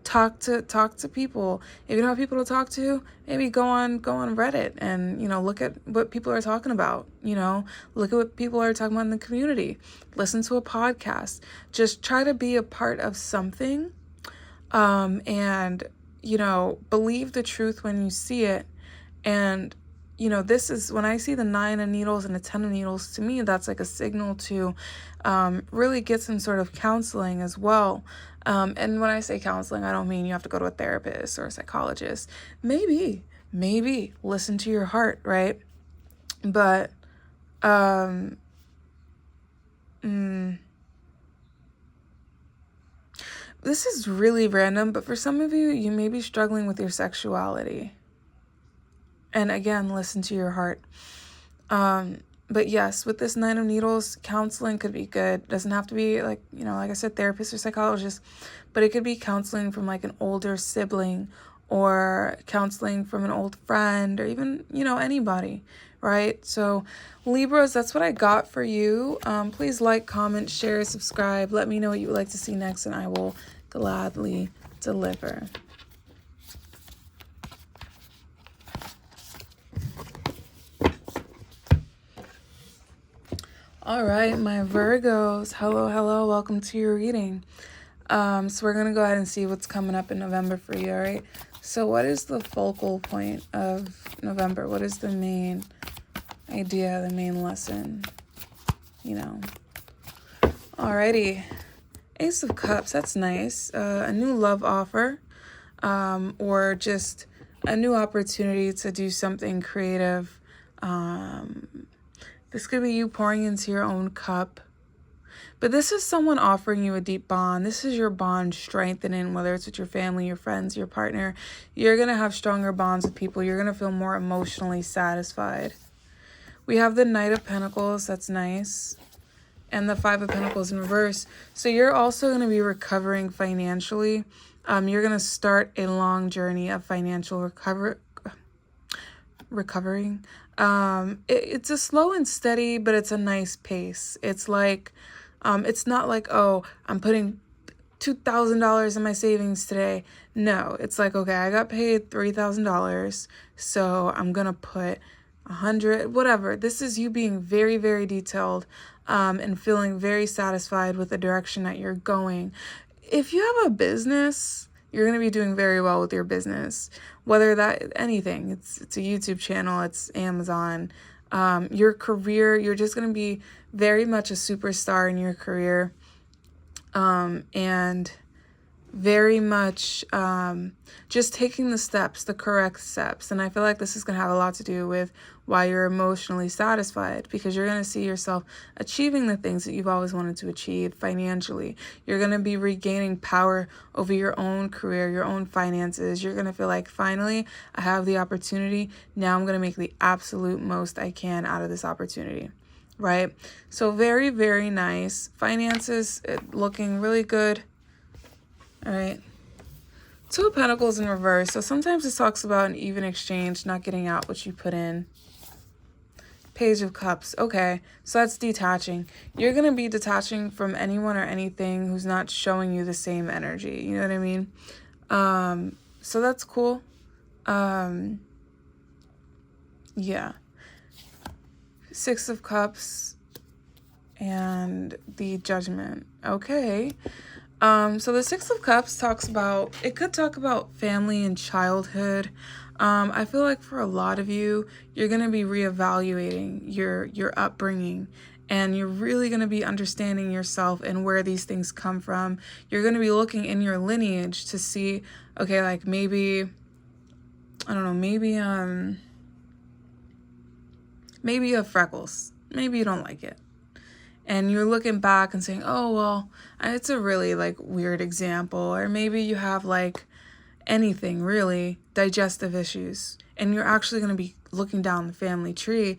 S1: Talk to people. If you don't have people to talk to, maybe go on Reddit and, you know, look at what people are talking about. You know, look at what people are talking about in the community. Listen to a podcast. Just try to be a part of something, and, you know, believe the truth when you see it. And, you know, this is when I see the 9 of Needles and the 10 of Needles. To me, that's like a signal to really get some sort of counseling as well. And when I say counseling, I don't mean you have to go to a therapist or a psychologist. Maybe listen to your heart, right? But this is really random, but for some of you, you may be struggling with your sexuality. And again, listen to your heart. But yes, with this 9 of Needles, counseling could be good. Doesn't have to be like, you know, like I said, therapist or psychologist, but it could be counseling from like an older sibling or counseling from an old friend or even, you know, anybody, right? So Libras, that's what I got for you. Please like, comment, share, subscribe. Let me know what you would like to see next and I will gladly deliver. All right, my Virgos, hello, welcome to your reading. So we're going to go ahead and see what's coming up in November for you, all right? So what is the focal point of November? What is the main idea, the main lesson, you know? Alrighty, Ace of Cups, that's nice. A new love offer, or just a new opportunity to do something creative. This could be you pouring into your own cup. But this is someone offering you a deep bond. This is your bond strengthening, whether it's with your family, your friends, your partner. You're going to have stronger bonds with people. You're going to feel more emotionally satisfied. We have the Knight of Pentacles. That's nice. And the 5 of Pentacles in reverse. So you're also going to be recovering financially. You're going to start a long journey of financial recovering. It's a slow and steady, but it's a nice pace. It's like, it's not like, oh, I'm putting $2,000 in my savings today. No, it's like, okay, I got paid $3,000, so I'm gonna put, 100, whatever. This is you being very, very detailed and feeling very satisfied with the direction that you're going. If you have a business, you're going to be doing very well with your business, whether that anything, it's a YouTube channel, it's Amazon, your career, you're just going to be very much a superstar in your career, and very much just taking the steps, the correct steps. And I feel like this is going to have a lot to do with why you're emotionally satisfied, because you're going to see yourself achieving the things that you've always wanted to achieve financially. You're going to be regaining power over your own career, your own finances. You're going to feel like, finally, I have the opportunity. Now I'm going to make the absolute most I can out of this opportunity. Right? So very, very nice. Finances looking really good. All right. 2 of Pentacles in reverse. So sometimes this talks about an even exchange, not getting out what you put in. Page of Cups. Okay. So that's detaching. You're going to be detaching from anyone or anything who's not showing you the same energy. You know what I mean? So that's cool. Yeah. 6 of Cups and the Judgment. Okay. So the 6 of Cups talks about, it could talk about family and childhood. I feel like for a lot of you, you're going to be reevaluating your upbringing, and you're really going to be understanding yourself and where these things come from. You're going to be looking in your lineage to see, okay, like maybe, I don't know, maybe you have freckles. Maybe you don't like it. And you're looking back and saying, oh, well, it's a really like weird example. Or maybe you have like anything really, digestive issues. And you're actually going to be looking down the family tree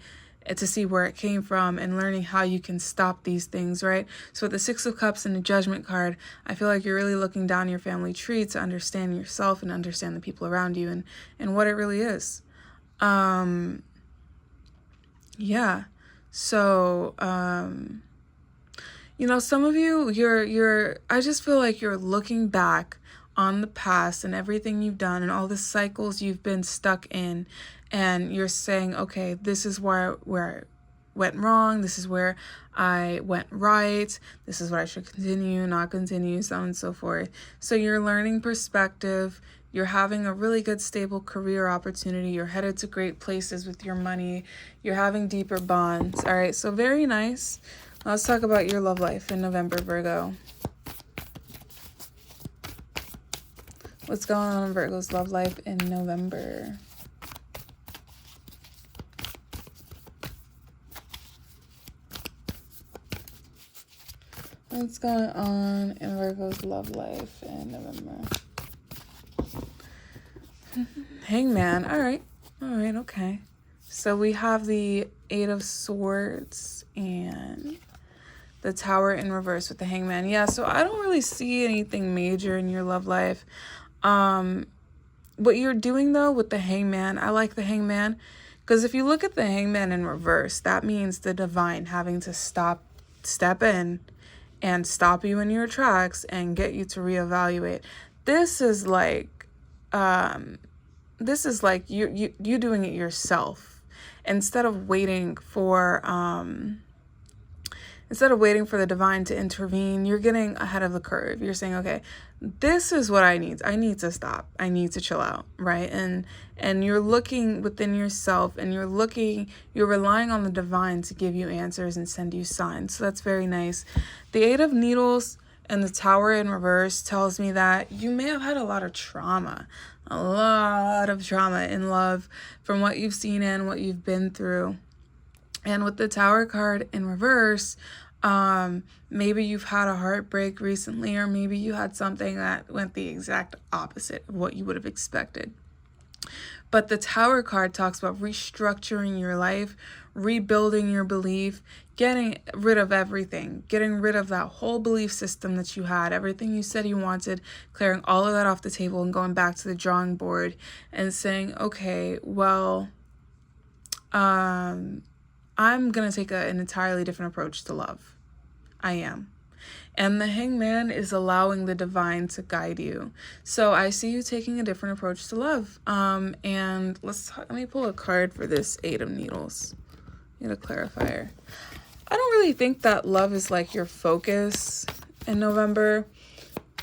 S1: to see where it came from and learning how you can stop these things, right? So with the 6 of Cups and the Judgment card, I feel like you're really looking down your family tree to understand yourself and understand the people around you and what it really is. Yeah. So, you know, some of you, I just feel like you're looking back on the past and everything you've done and all the cycles you've been stuck in, and you're saying, okay, this is where I went wrong, this is where I went right, this is where I should continue, not continue, so on and so forth. So you're learning perspective, you're having a really good stable career opportunity, you're headed to great places with your money, you're having deeper bonds. All right, so very nice. Let's talk about your love life in November, Virgo. What's going on in Virgo's love life in November? What's going on in Virgo's love life in November? Hangman. All right, okay. So we have the 8 of Swords and the Tower in reverse with the Hangman. Yeah, so I don't really see anything major in your love life. What you're doing though with the Hangman, I like the Hangman, because if you look at the Hangman in reverse, that means the divine having to step in and stop you in your tracks and get you to reevaluate. This is like you doing it yourself instead of waiting for the divine to intervene. You're getting ahead of the curve. You're saying, okay, this is what I need. I need to stop. I need to chill out, right? And you're looking within yourself, and you're relying on the divine to give you answers and send you signs. So that's very nice. The 8 of Needles and the Tower in reverse tells me that you may have had a lot of trauma in love from what you've seen and what you've been through. And with the Tower card in reverse, maybe you've had a heartbreak recently, or maybe you had something that went the exact opposite of what you would have expected. But the Tower card talks about restructuring your life, rebuilding your belief, getting rid of everything, getting rid of that whole belief system that you had, everything you said you wanted, clearing all of that off the table and going back to the drawing board and saying, okay, well, I'm going to take an entirely different approach to love. I am. And the Hangman is allowing the divine to guide you. So I see you taking a different approach to love. And let me pull a card for this Eight of Needles. Need a clarifier. I don't really think that love is like your focus in November.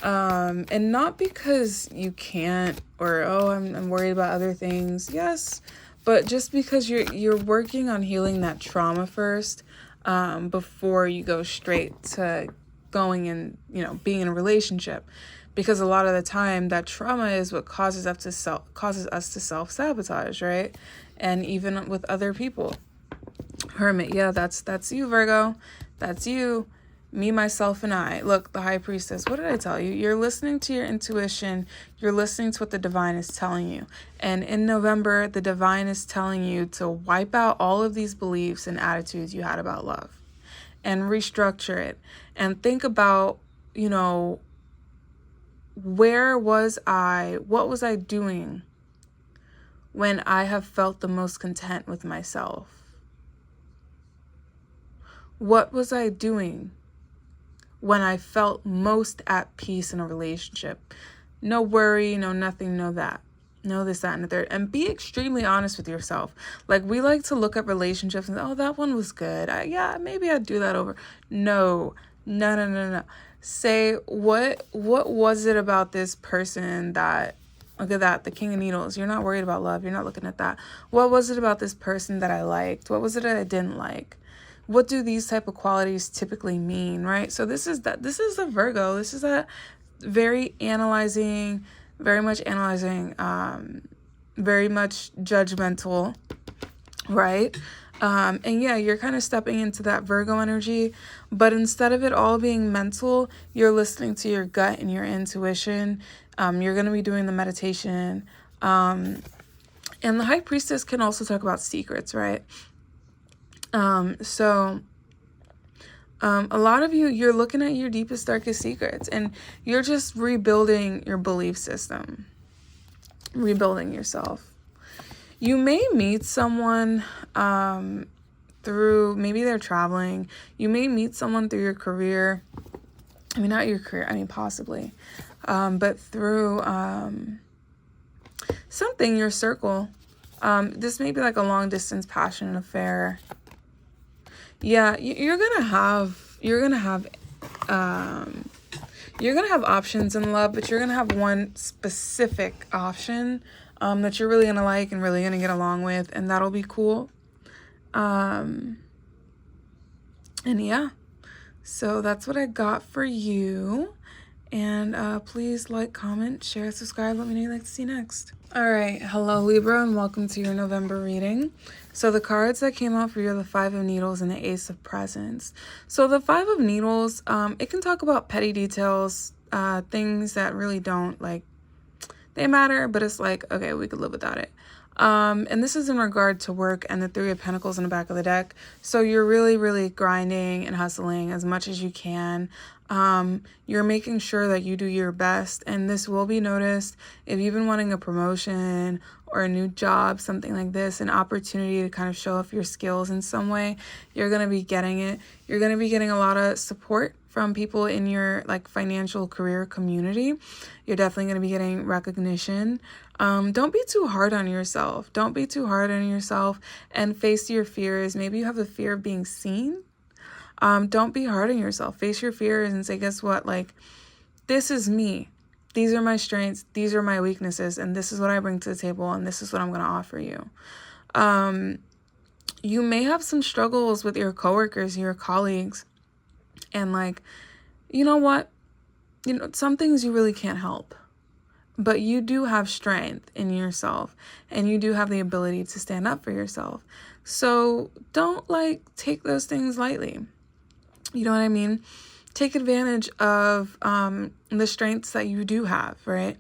S1: And not because you can't, or I'm worried about other things. Yes, but just because you're working on healing that trauma first, before you go straight to going and, you know, being in a relationship. Because a lot of the time that trauma is what causes us to self-sabotage, right? And even with other people. Hermit, yeah, that's you, Virgo. That's you. Me, myself, and I. Look, the High Priestess, what did I tell you? You're listening to your intuition. You're listening to what the divine is telling you. And in November, the divine is telling you to wipe out all of these beliefs and attitudes you had about love and restructure it. And think about, you know, where was I? What was I doing when I have felt the most content with myself? What was I doing when I felt most at peace in a relationship? No worry, no nothing, no that. No this, that, and the third. And be extremely honest with yourself. Like, we like to look at relationships and, oh, that one was good. Yeah, maybe I'd do that over. No. Say, what was it about this person that, look at that, the King of Needles. You're not worried about love. You're not looking at that. What was it about this person that I liked? What was it that I didn't like? What do these type of qualities typically mean, right? So this is a Virgo. This is a very analyzing, very much judgmental, right? And yeah, you're kind of stepping into that Virgo energy, but instead of it all being mental, you're listening to your gut and your intuition. You're going to be doing the meditation. And the High Priestess can also talk about secrets, right? So a lot of you're looking at your deepest, darkest secrets, and you're just rebuilding your belief system, rebuilding yourself. You may meet someone through, maybe they're traveling. You may meet someone through your career. I mean, not your career, I mean, possibly. But through something, your circle. This may be like a long distance passionate affair. Yeah, you're gonna have options in love, but you're gonna have one specific option that you're really gonna like and really gonna get along with, and that'll be cool. And yeah, so that's what I got for you. And please like, comment, share, subscribe. Let me know what you'd like to see next. All right, hello Libra, and welcome to your November reading. So the cards that came out for you are the Five of Needles and the Ace of Presents. So the Five of Needles, it can talk about petty details, things that really don't, like, they matter, but it's like, okay, we could live without it. And this is in regard to work and the Three of Pentacles in the back of the deck. So you're really, really grinding and hustling as much as you can. You're making sure that you do your best, and this will be noticed. If you've been wanting a promotion or a new job, something like this, an opportunity to kind of show off your skills in some way, you're going to be getting it. You're going to be getting a lot of support from people in your like financial career community. You're definitely going to be getting recognition. Don't be too hard on yourself. Don't be too hard on yourself, and face your fears. Maybe you have the fear of being seen. Don't be hard on yourself. Face your fears and say, guess what? Like, this is me. These are my strengths. These are my weaknesses. And this is what I bring to the table. And this is what I'm going to offer you. You may have some struggles with your coworkers, your colleagues. And like, you know what? You know, some things you really can't help. But you do have strength in yourself. And you do have the ability to stand up for yourself. So don't like take those things lightly. You know what I mean? Take advantage of the strengths that you do have, right?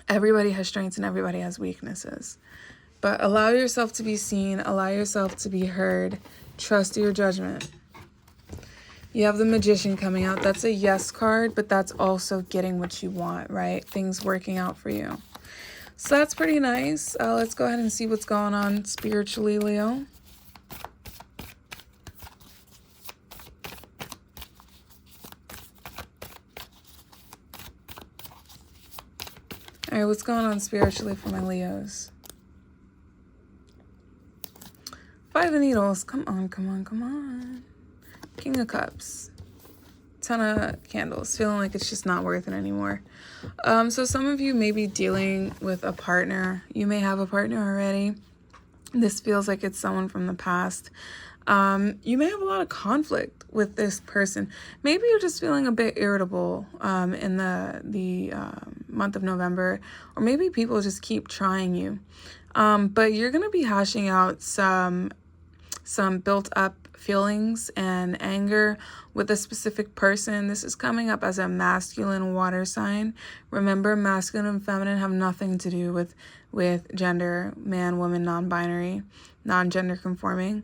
S1: Everybody has strengths and everybody has weaknesses. But allow yourself to be seen. Allow yourself to be heard. Trust your judgment. You have the Magician coming out. That's a yes card, but that's also getting what you want, right? Things working out for you. So that's pretty nice. Let's go ahead and see what's going on spiritually, Leo. right, what's going on spiritually for my Leos? Five of Needles. Come on, come on, come on. King of Cups. Ton of Candles. Feeling like it's just not worth it anymore. So some of you may be dealing with a partner. You may have a partner already. This feels like it's someone from the past. You may have a lot of conflict with this person. Maybe you're just feeling a bit irritable in the month of November, or maybe people just keep trying you. But you're going to be hashing out some built up feelings and anger with a specific person. This is coming up as a masculine water sign. Remember, masculine and feminine have nothing to do with gender, man, woman, non-binary, non-gender conforming.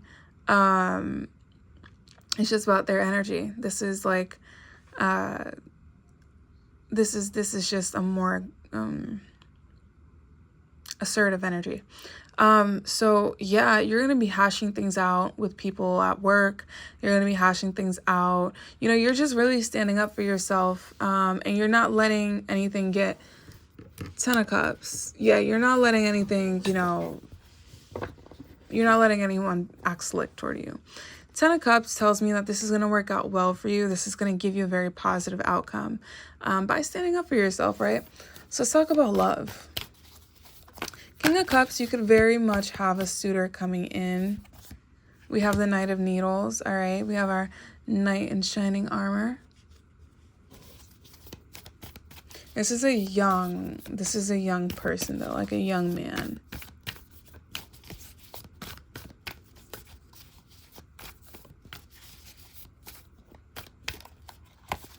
S1: It's just about their energy. This is like this is just a more assertive energy. So yeah, you're going to be hashing things out with people at work. You're going to be hashing things out. You know, you're just really standing up for yourself. And you're not letting anything get. Ten of Cups. Yeah, you're not letting anything, you know, you're not letting anyone act slick toward you. Ten of Cups tells me that this is going to work out well for you. This is going to give you a very positive outcome by standing up for yourself, right? So let's talk about love. King of Cups, you could very much have a suitor coming in. We have the Knight of Needles, all right? We have our Knight in Shining Armor. This is a young person, though, like a young man.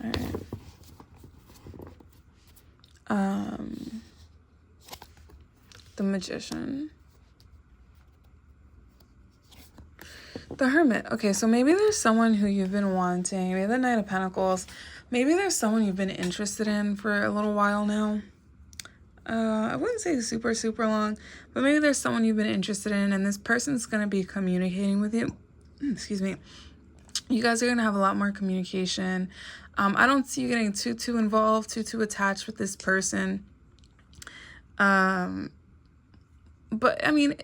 S1: All right. The Magician. The Hermit. Okay, so maybe there's someone who you've been wanting. Maybe the Knight of Pentacles. Maybe there's someone you've been interested in for a little while now. I wouldn't say super, super long, but maybe there's someone you've been interested in, and this person's going to be communicating with you. Excuse me. You guys are going to have a lot more communication. I don't see you getting too involved, too attached with this person. But I mean,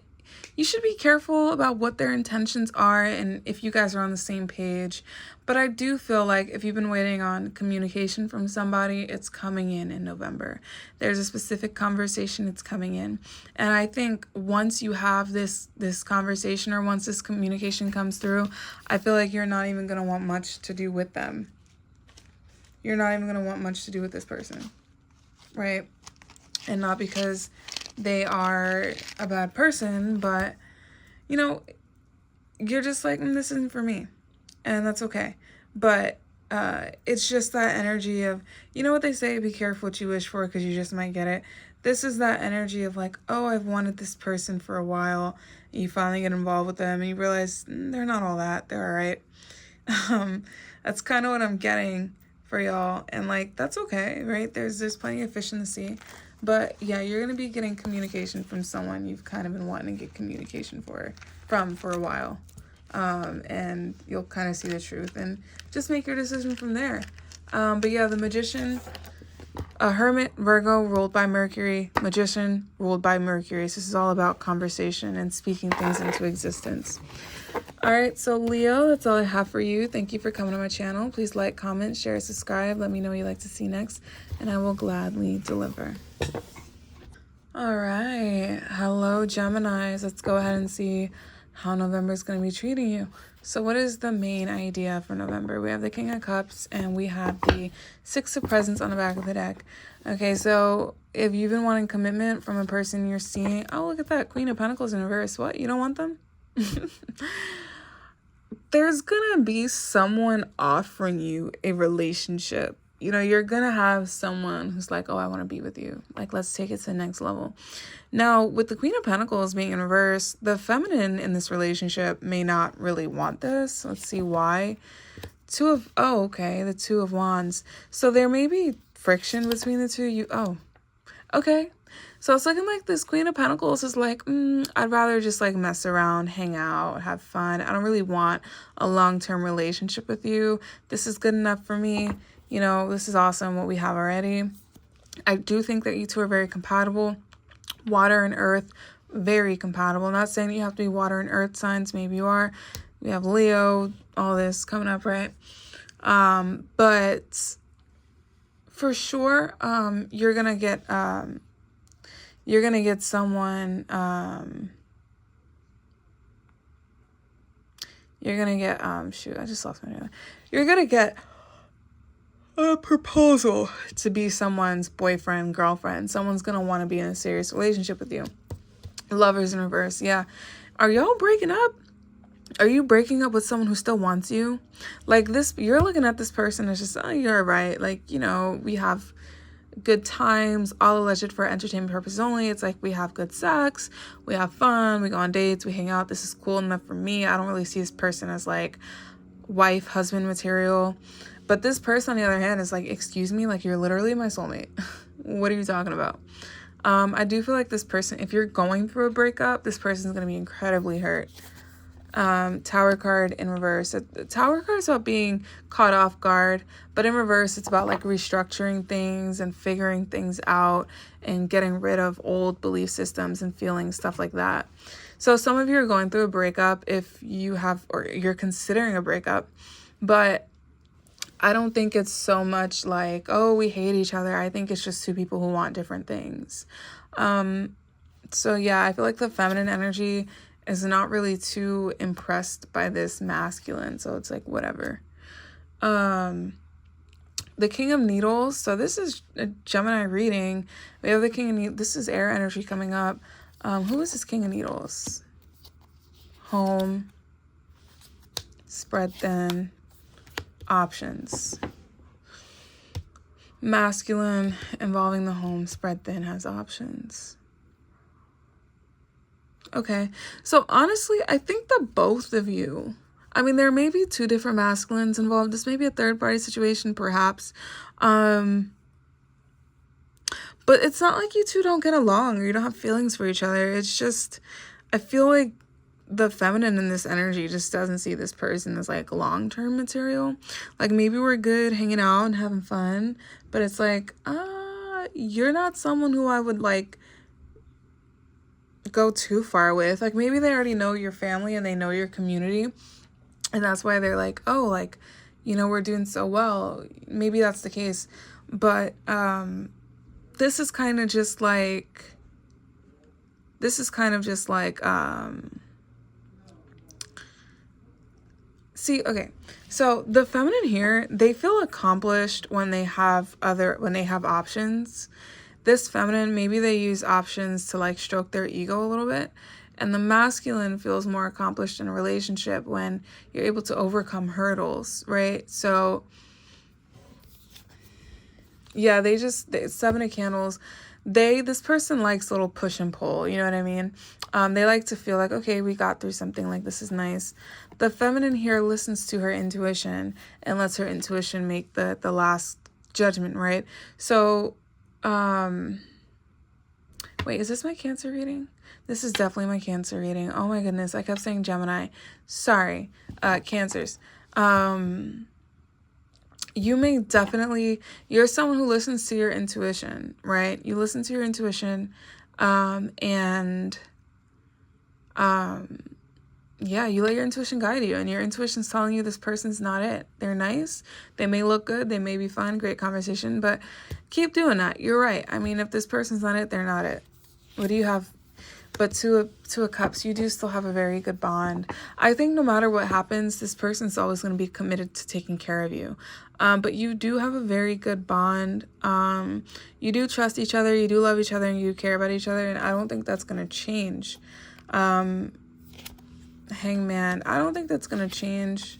S1: you should be careful about what their intentions are and if you guys are on the same page. But I do feel like if you've been waiting on communication from somebody, it's coming in November. There's a specific conversation that's coming in. And I think once you have this conversation, or once this communication comes through, I feel like you're not even going to want much to do with them. You're not even going to want much to do with this person, right? And not because they are a bad person, but, you know, you're just like, this isn't for me. And that's okay. But it's just that energy of, you know what they say, be careful what you wish for because you just might get it. This is that energy of like, oh, I've wanted this person for a while. You finally get involved with them and you realize they're not all that. They're all right. That's kind of what I'm getting for y'all. And like, that's okay, right? There's plenty of fish in the sea. But yeah, you're going to be getting communication from someone you've kind of been wanting to get communication from for a while. And you'll kind of see the truth and just make your decision from there. But yeah, the Magician, a Hermit, Virgo, ruled by Mercury, Magician, ruled by Mercury. So this is all about conversation and speaking things into existence. All right, so Leo, that's all I have for you. Thank you for coming to my channel. Please like, comment, share, subscribe. Let me know what you'd like to see next, and I will gladly deliver. All right, hello, Geminis. Let's go ahead and see how November is going to be treating you. So what is the main idea for November? We have the King of Cups, and we have the Six of Presents on the back of the deck. Okay, so if you've been wanting commitment from a person you're seeing, oh, look at that, Queen of Pentacles in reverse. What? You don't want them? There's gonna be someone offering you a relationship. You know, you're gonna have someone who's like, oh, I want to be with you. Like, let's take it to the next level. Now, with the Queen of Pentacles being in reverse, the feminine in this relationship may not really want this. Let's see why. The Two of Wands. So there may be friction between the two of you. Oh, okay. So it's looking like this Queen of Pentacles is like, I'd rather just like mess around, hang out, have fun. I don't really want a long-term relationship with you. This is good enough for me. You know, this is awesome what we have already. I do think that you two are very compatible. Water and earth, very compatible. Not saying that you have to be water and earth signs. Maybe you are. We have Leo, all this coming up, right? But for sure, you're gonna get someone, you're gonna get, shoot, I just lost my name. You're gonna get a proposal to be someone's boyfriend, girlfriend. Someone's gonna want to be in a serious relationship with you. Lovers in reverse, yeah. Are y'all breaking up? Are you breaking up with someone who still wants you? Like this, you're looking at this person as just, oh, you're right. Like, you know, we have good times, all alleged for entertainment purposes only. It's like we have good sex, we have fun, we go on dates, we hang out. This is cool enough for me. I don't really see this person as like wife, husband material. But this person, on the other hand, is like, excuse me, like you're literally my soulmate. What are you talking about? I do feel like this person, if you're going through a breakup, this person's going to be incredibly hurt. Tower card in reverse. The Tower card is about being caught off guard, but in reverse, it's about like restructuring things and figuring things out and getting rid of old belief systems and feelings, stuff like that. So some of you are going through a breakup if you have, or you're considering a breakup, but I don't think it's so much like, oh, we hate each other. I think it's just two people who want different things. So yeah, I feel like the feminine energy is not really too impressed by this masculine. So it's like, whatever. The King of Needles. So this is a Gemini reading. We have the King of Needles. This is air energy coming up. Who is this King of Needles? Home. Spread thin. Options. Masculine involving the home. Spread thin has options. Okay, so honestly, I think the both of you, I mean, there may be two different masculines involved. This may be a third party situation, perhaps. But it's not like you two don't get along or you don't have feelings for each other. It's just, I feel like the feminine in this energy just doesn't see this person as like long-term material. Like maybe we're good hanging out and having fun, but it's like, you're not someone who I would like go too far with. Like maybe they already know your family and they know your community, and that's why they're like, oh, like, you know, we're doing so well. Maybe that's the case, but this is kind of just like see, okay, so the feminine here, they feel accomplished when they have options. This feminine, maybe they use options to like stroke their ego a little bit. And the masculine feels more accomplished in a relationship when you're able to overcome hurdles, right? So yeah, Seven of Candles, this person likes a little push and pull, you know what I mean? They like to feel like, okay, we got through something, like this is nice. The feminine here listens to her intuition and lets her intuition make the last judgment, right? So wait, is this my Cancer reading? This is definitely my Cancer reading. Oh my goodness, I kept saying Gemini. Sorry, Cancers. You may definitely, you're someone who listens to your intuition, right? You listen to your intuition, yeah, you let your intuition guide you, and your intuition's telling you this person's not it. They're nice. They may look good. They may be fun. Great conversation, but keep doing that. You're right. I mean, if this person's not it, they're not it. What do you have? But Two of Cups, you do still have a very good bond. I think no matter what happens, this person's always going to be committed to taking care of you. But you do have a very good bond. You do trust each other. You do love each other, and you care about each other. And I don't think that's going to change. Hangman, I don't think that's going to change.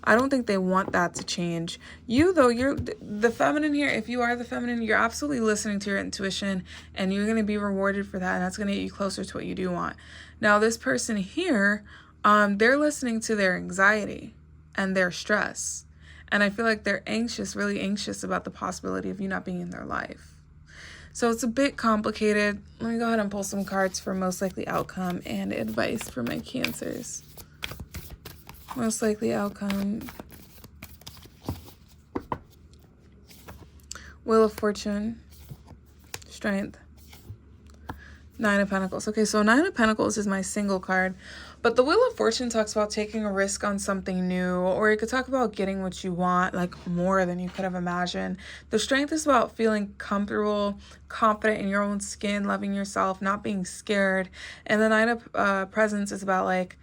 S1: I don't think they want that to change. You, though, you're the feminine here. If you are the feminine, you're absolutely listening to your intuition, and you're going to be rewarded for that, and that's going to get you closer to what you do want. Now, this person here, they're listening to their anxiety and their stress, and I feel like they're anxious, really anxious about the possibility of you not being in their life. So it's a bit complicated. Let me go ahead and pull some cards for most likely outcome and advice for my Cancers. Most likely outcome. Wheel of Fortune, Strength, Nine of Pentacles. Okay, so Nine of Pentacles is my single card, but the Wheel of Fortune talks about taking a risk on something new, or it could talk about getting what you want, like more than you could have imagined. The Strength is about feeling comfortable, confident in your own skin, loving yourself, not being scared. And the Nine of Presents is about like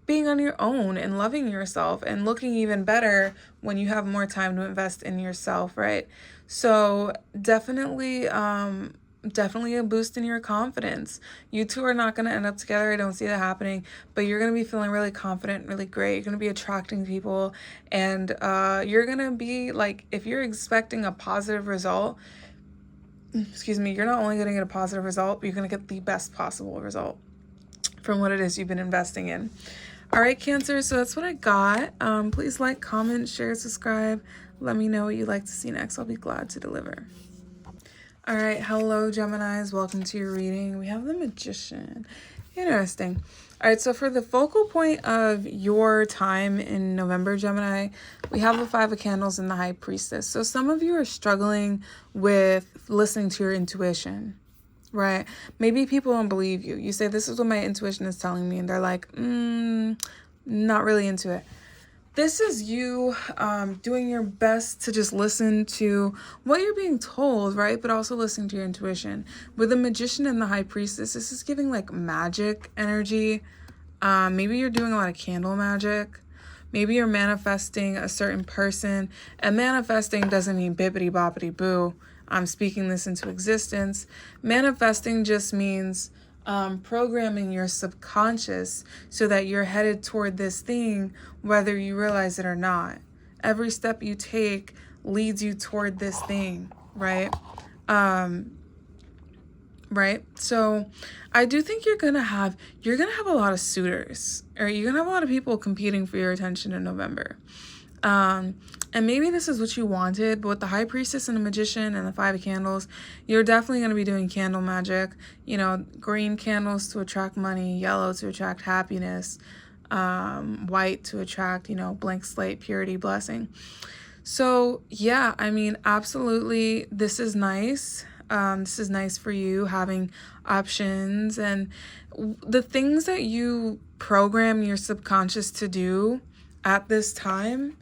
S1: being on your own and loving yourself and looking even better when you have more time to invest in yourself, right? So definitely a boost in your confidence. You two are not going to end up together. I don't see that happening, but you're going to be feeling really confident, really great. You're going to be attracting people, and you're going to be like, if you're expecting a positive result, you're not only going to get a positive result, but you're going to get the best possible result from what it is you've been investing in. All right, Cancer, so that's what I got. Please like, comment, share, subscribe. Let me know what you'd like to see next. I'll be glad to deliver. All right, hello, Geminis. Welcome to your reading. We have the Magician. Interesting. All right, so for the focal point of your time in November, Gemini, we have the Five of Candles and the High Priestess. So some of you are struggling with listening to your intuition, right? Maybe people don't believe you. You say, this is what my intuition is telling me, and they're like, not really into it. This is you doing your best to just listen to what you're being told, right? But also listening to your intuition. With the Magician and the High Priestess, this is giving like magic energy. Maybe you're doing a lot of candle magic. Maybe you're manifesting a certain person. And manifesting doesn't mean bippity boppity boo. I'm speaking this into existence. Manifesting just means programming your subconscious so that you're headed toward this thing, whether you realize it or not. Every step you take leads you toward this thing, right? Right? So I do think you're gonna have a lot of suitors, or you're gonna have a lot of people competing for your attention in November. And maybe this is what you wanted, but with the High Priestess and the Magician and the Five of Candles, you're definitely going to be doing candle magic. You know, green candles to attract money, yellow to attract happiness, white to attract, blank slate, purity, blessing. So yeah, I mean, absolutely, this is nice. This is nice for you, having options, and the things that you program your subconscious to do at this time,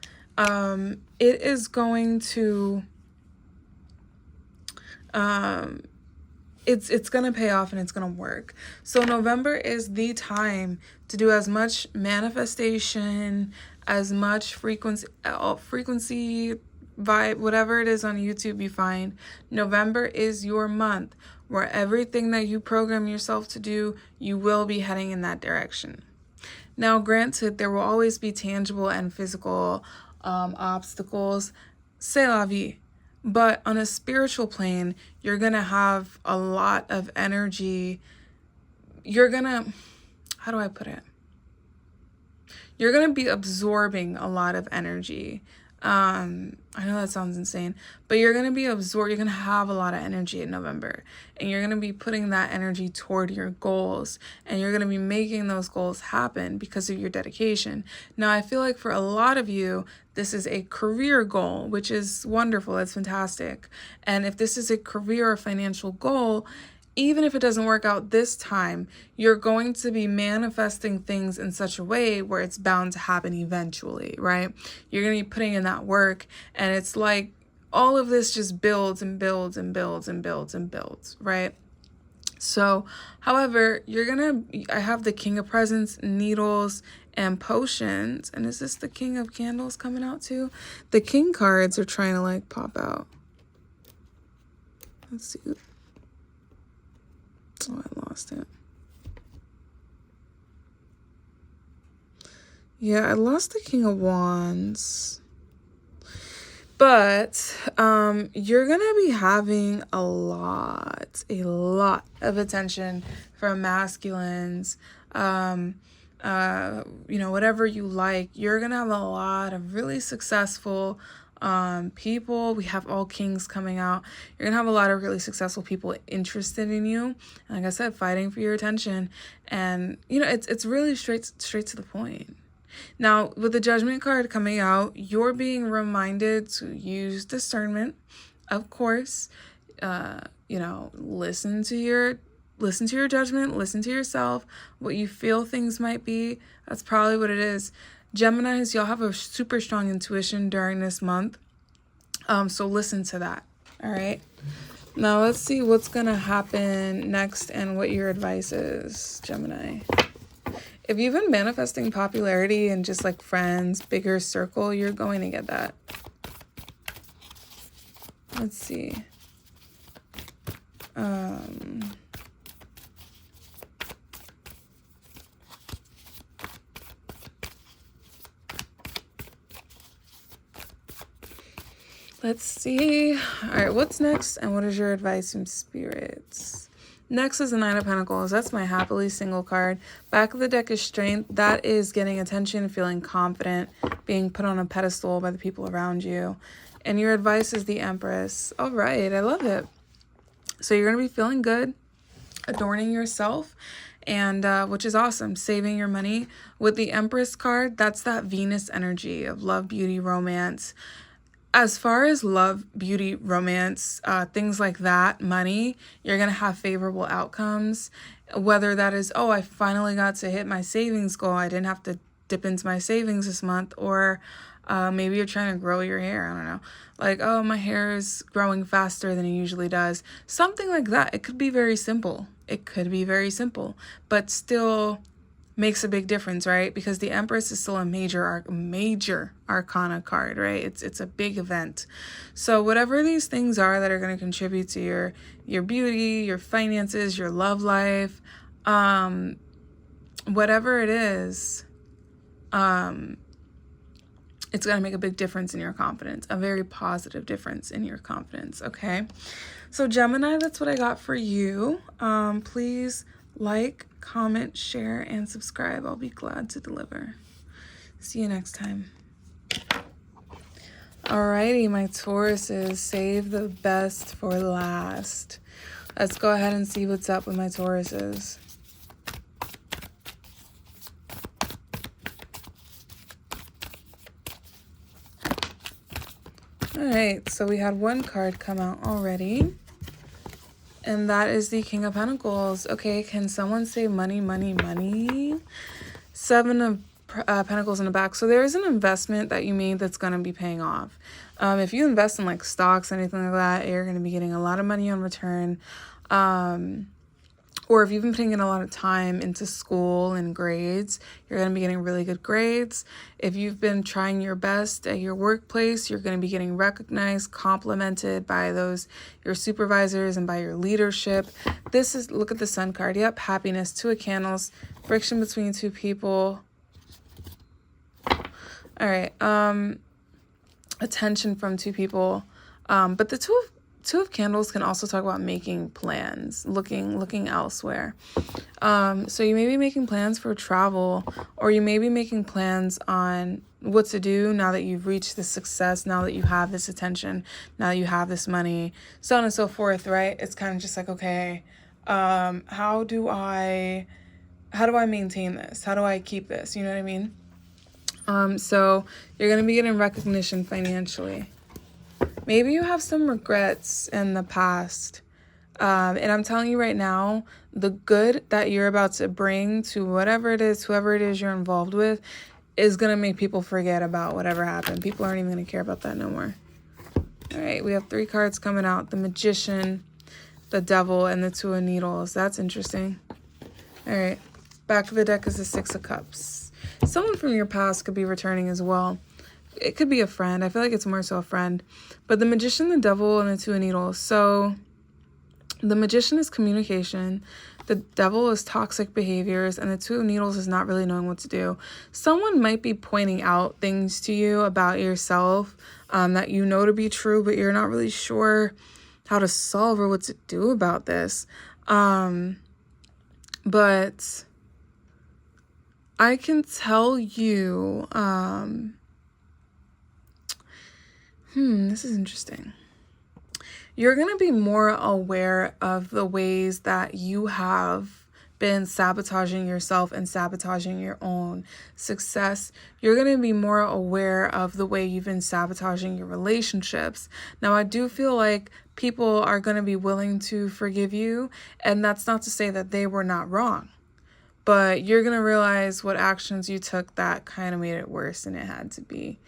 S1: it is going to, it's going to pay off, and it's going to work. So November is the time to do as much manifestation, as much frequency vibe, whatever it is on YouTube you find. November is your month where everything that you program yourself to do, you will be heading in that direction. Now, granted, there will always be tangible and physical obstacles, c'est la vie. But on a spiritual plane, you're going to have a lot of energy. You're going to, how do I put it? You're going to be absorbing a lot of energy. I know that sounds insane, but you're going to be you're going to have a lot of energy in November, and you're going to be putting that energy toward your goals, and you're going to be making those goals happen because of your dedication. Now, I feel like for a lot of you, this is a career goal, which is wonderful. That's fantastic. And if this is a career or financial goal, even if it doesn't work out this time, you're going to be manifesting things in such a way where it's bound to happen eventually, right? You're going to be putting in that work, and it's like all of this just builds and builds and builds and builds and builds, right? So, however, I have the King of Presents, Needles, and Potions. And is this the King of Candles coming out too? The King cards are trying to like pop out. Let's see. Oh, I lost it. Yeah, I lost the King of Wands. But you're going to be having a lot of attention from masculines. Whatever you like. You're going to have a lot of really successful people. We have all kings coming out. You're gonna have a lot of really successful people interested in you, and like I said, fighting for your attention. And it's really straight to the point. Now, with the Judgment card coming out, you're being reminded to use discernment. of course, you know, listen to your judgment, listen to yourself, what you feel things might be. That's probably what it is. Geminis, y'all have a super strong intuition during this month. So listen to that. All right. Now let's see what's going to happen next and what your advice is, Gemini. If you've been manifesting popularity and just like friends, bigger circle, you're going to get that. Let's see. Let's see. All right, what's next and what is your advice from spirits? Next is the Nine of Pentacles. That's my happily single card. Back of the deck is Strength. That is getting attention, feeling confident, being put on a pedestal by the people around you. And your advice is the Empress. All right, I love it. So you're going to be feeling good, adorning yourself, and which is awesome, saving your money. With the Empress card, that's that Venus energy of love, beauty, romance. As far as love, beauty, romance, things like that, money, you're going to have favorable outcomes. Whether that is, oh, I finally got to hit my savings goal. I didn't have to dip into my savings this month. Or maybe you're trying to grow your hair. I don't know. Like, oh, my hair is growing faster than it usually does. Something like that. It could be very simple. It could be very simple, but still makes a big difference, right? Because the Empress is still a major arcana card, right? It's a big event. So whatever these things are that are going to contribute to your beauty, your finances, your love life, whatever it is, it's going to make a big difference in your confidence, a very positive difference in your confidence, okay? So Gemini, that's what I got for you. Please like, comment, share, and subscribe. I'll be glad to deliver. See you next time. Alrighty, my Tauruses, save the best for last. Let's go ahead and see what's up with my Tauruses. Alright, so we had one card come out already. And that is the King of Pentacles. Okay, can someone say money, money, money? Seven of Pentacles in the back. So there is an investment that you made that's going to be paying off. If you invest in like stocks, anything like that, you're going to be getting a lot of money on return. Or if you've been putting in a lot of time into school and grades, you're going to be getting really good grades. If you've been trying your best at your workplace, you're going to be getting recognized, complimented by your supervisors and by your leadership. This is, look at the Sun card. Yep, happiness, Two of Candles, friction between two people. All right, attention from two people. But the Two of Candles can also talk about making plans, looking elsewhere. So you may be making plans for travel, or you may be making plans on what to do now that you've reached this success, now that you have this attention, now that you have this money, so on and so forth, right? It's kind of just like, okay, how do I maintain this? How do I keep this? You know what I mean? So you're going to be getting recognition financially. Maybe you have some regrets in the past. And I'm telling you right now, the good that you're about to bring to whatever it is, whoever it is you're involved with, is going to make people forget about whatever happened. People aren't even going to care about that no more. All right, we have 3 cards coming out. The Magician, the Devil, and the Two of Needles. That's interesting. All right, back of the deck is the Six of Cups. Someone from your past could be returning as well. It could be a friend. I feel like it's more so a friend. But the Magician, the Devil, and the Two of Needles. So the Magician is communication. The Devil is toxic behaviors. And the Two of Needles is not really knowing what to do. Someone might be pointing out things to you about yourself that you know to be true, but you're not really sure how to solve or what to do about this. But I can tell you... this is interesting. You're going to be more aware of the ways that you have been sabotaging yourself and sabotaging your own success, you're going to be more aware of the way you've been sabotaging your relationships. Now, I do feel like people are going to be willing to forgive you, and that's not to say that they were not wrong, but you're going to realize what actions you took that kind of made it worse than it had to be.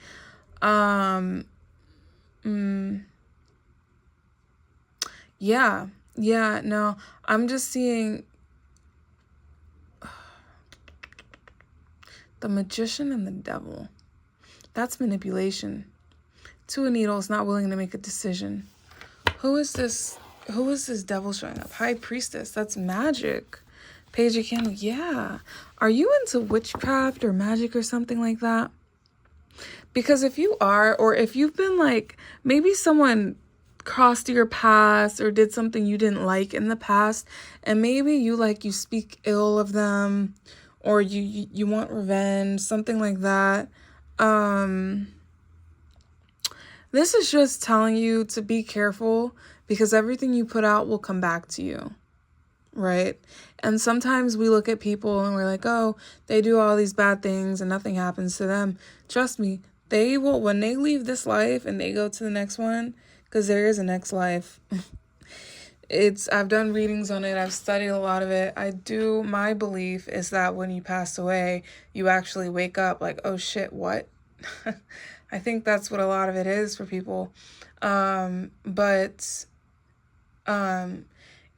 S1: Yeah, no, I'm just seeing the Magician and the Devil. That's manipulation. Two of Needles, not willing to make a decision. Who is this? Who is this devil showing up? High Priestess. That's magic. Page of Candles. Yeah. Are you into witchcraft or magic or something like that? Because if you are, or if you've been like, maybe someone crossed your path or did something you didn't like in the past, and maybe you speak ill of them, or you want revenge, something like that. This is just telling you to be careful, because everything you put out will come back to you, right? And sometimes we look at people and we're like, oh, they do all these bad things and nothing happens to them. Trust me, they will, when they leave this life and they go to the next one, because there is a next life. I've done readings on it. I've studied a lot of it. My belief is that when you pass away, you actually wake up like, oh shit, what? I think that's what a lot of it is for people.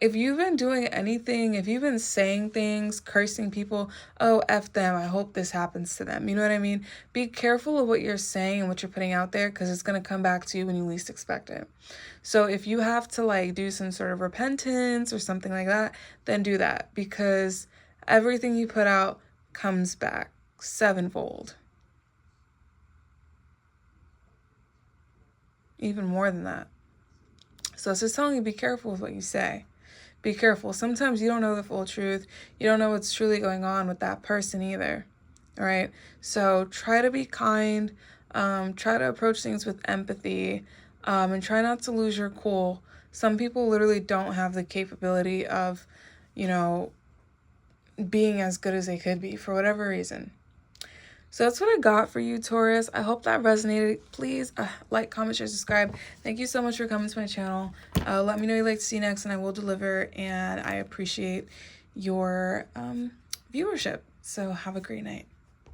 S1: If you've been doing anything, if you've been saying things, cursing people, oh, F them, I hope this happens to them. You know what I mean? Be careful of what you're saying and what you're putting out there, because it's going to come back to you when you least expect it. So if you have to do some sort of repentance or something like that, then do that, because everything you put out comes back sevenfold. Even more than that. So it's just telling you, be careful with what you say. Be careful. Sometimes you don't know the full truth. You don't know what's truly going on with that person either. All right. So try to be kind. Try to approach things with empathy. And try not to lose your cool. Some people literally don't have the capability of, being as good as they could be for whatever reason. So that's what I got for you, Taurus. I hope that resonated. Please like, comment, share, subscribe. Thank you so much for coming to my channel. Let me know you'd like to see next, and I will deliver. And I appreciate your viewership. So have a great night.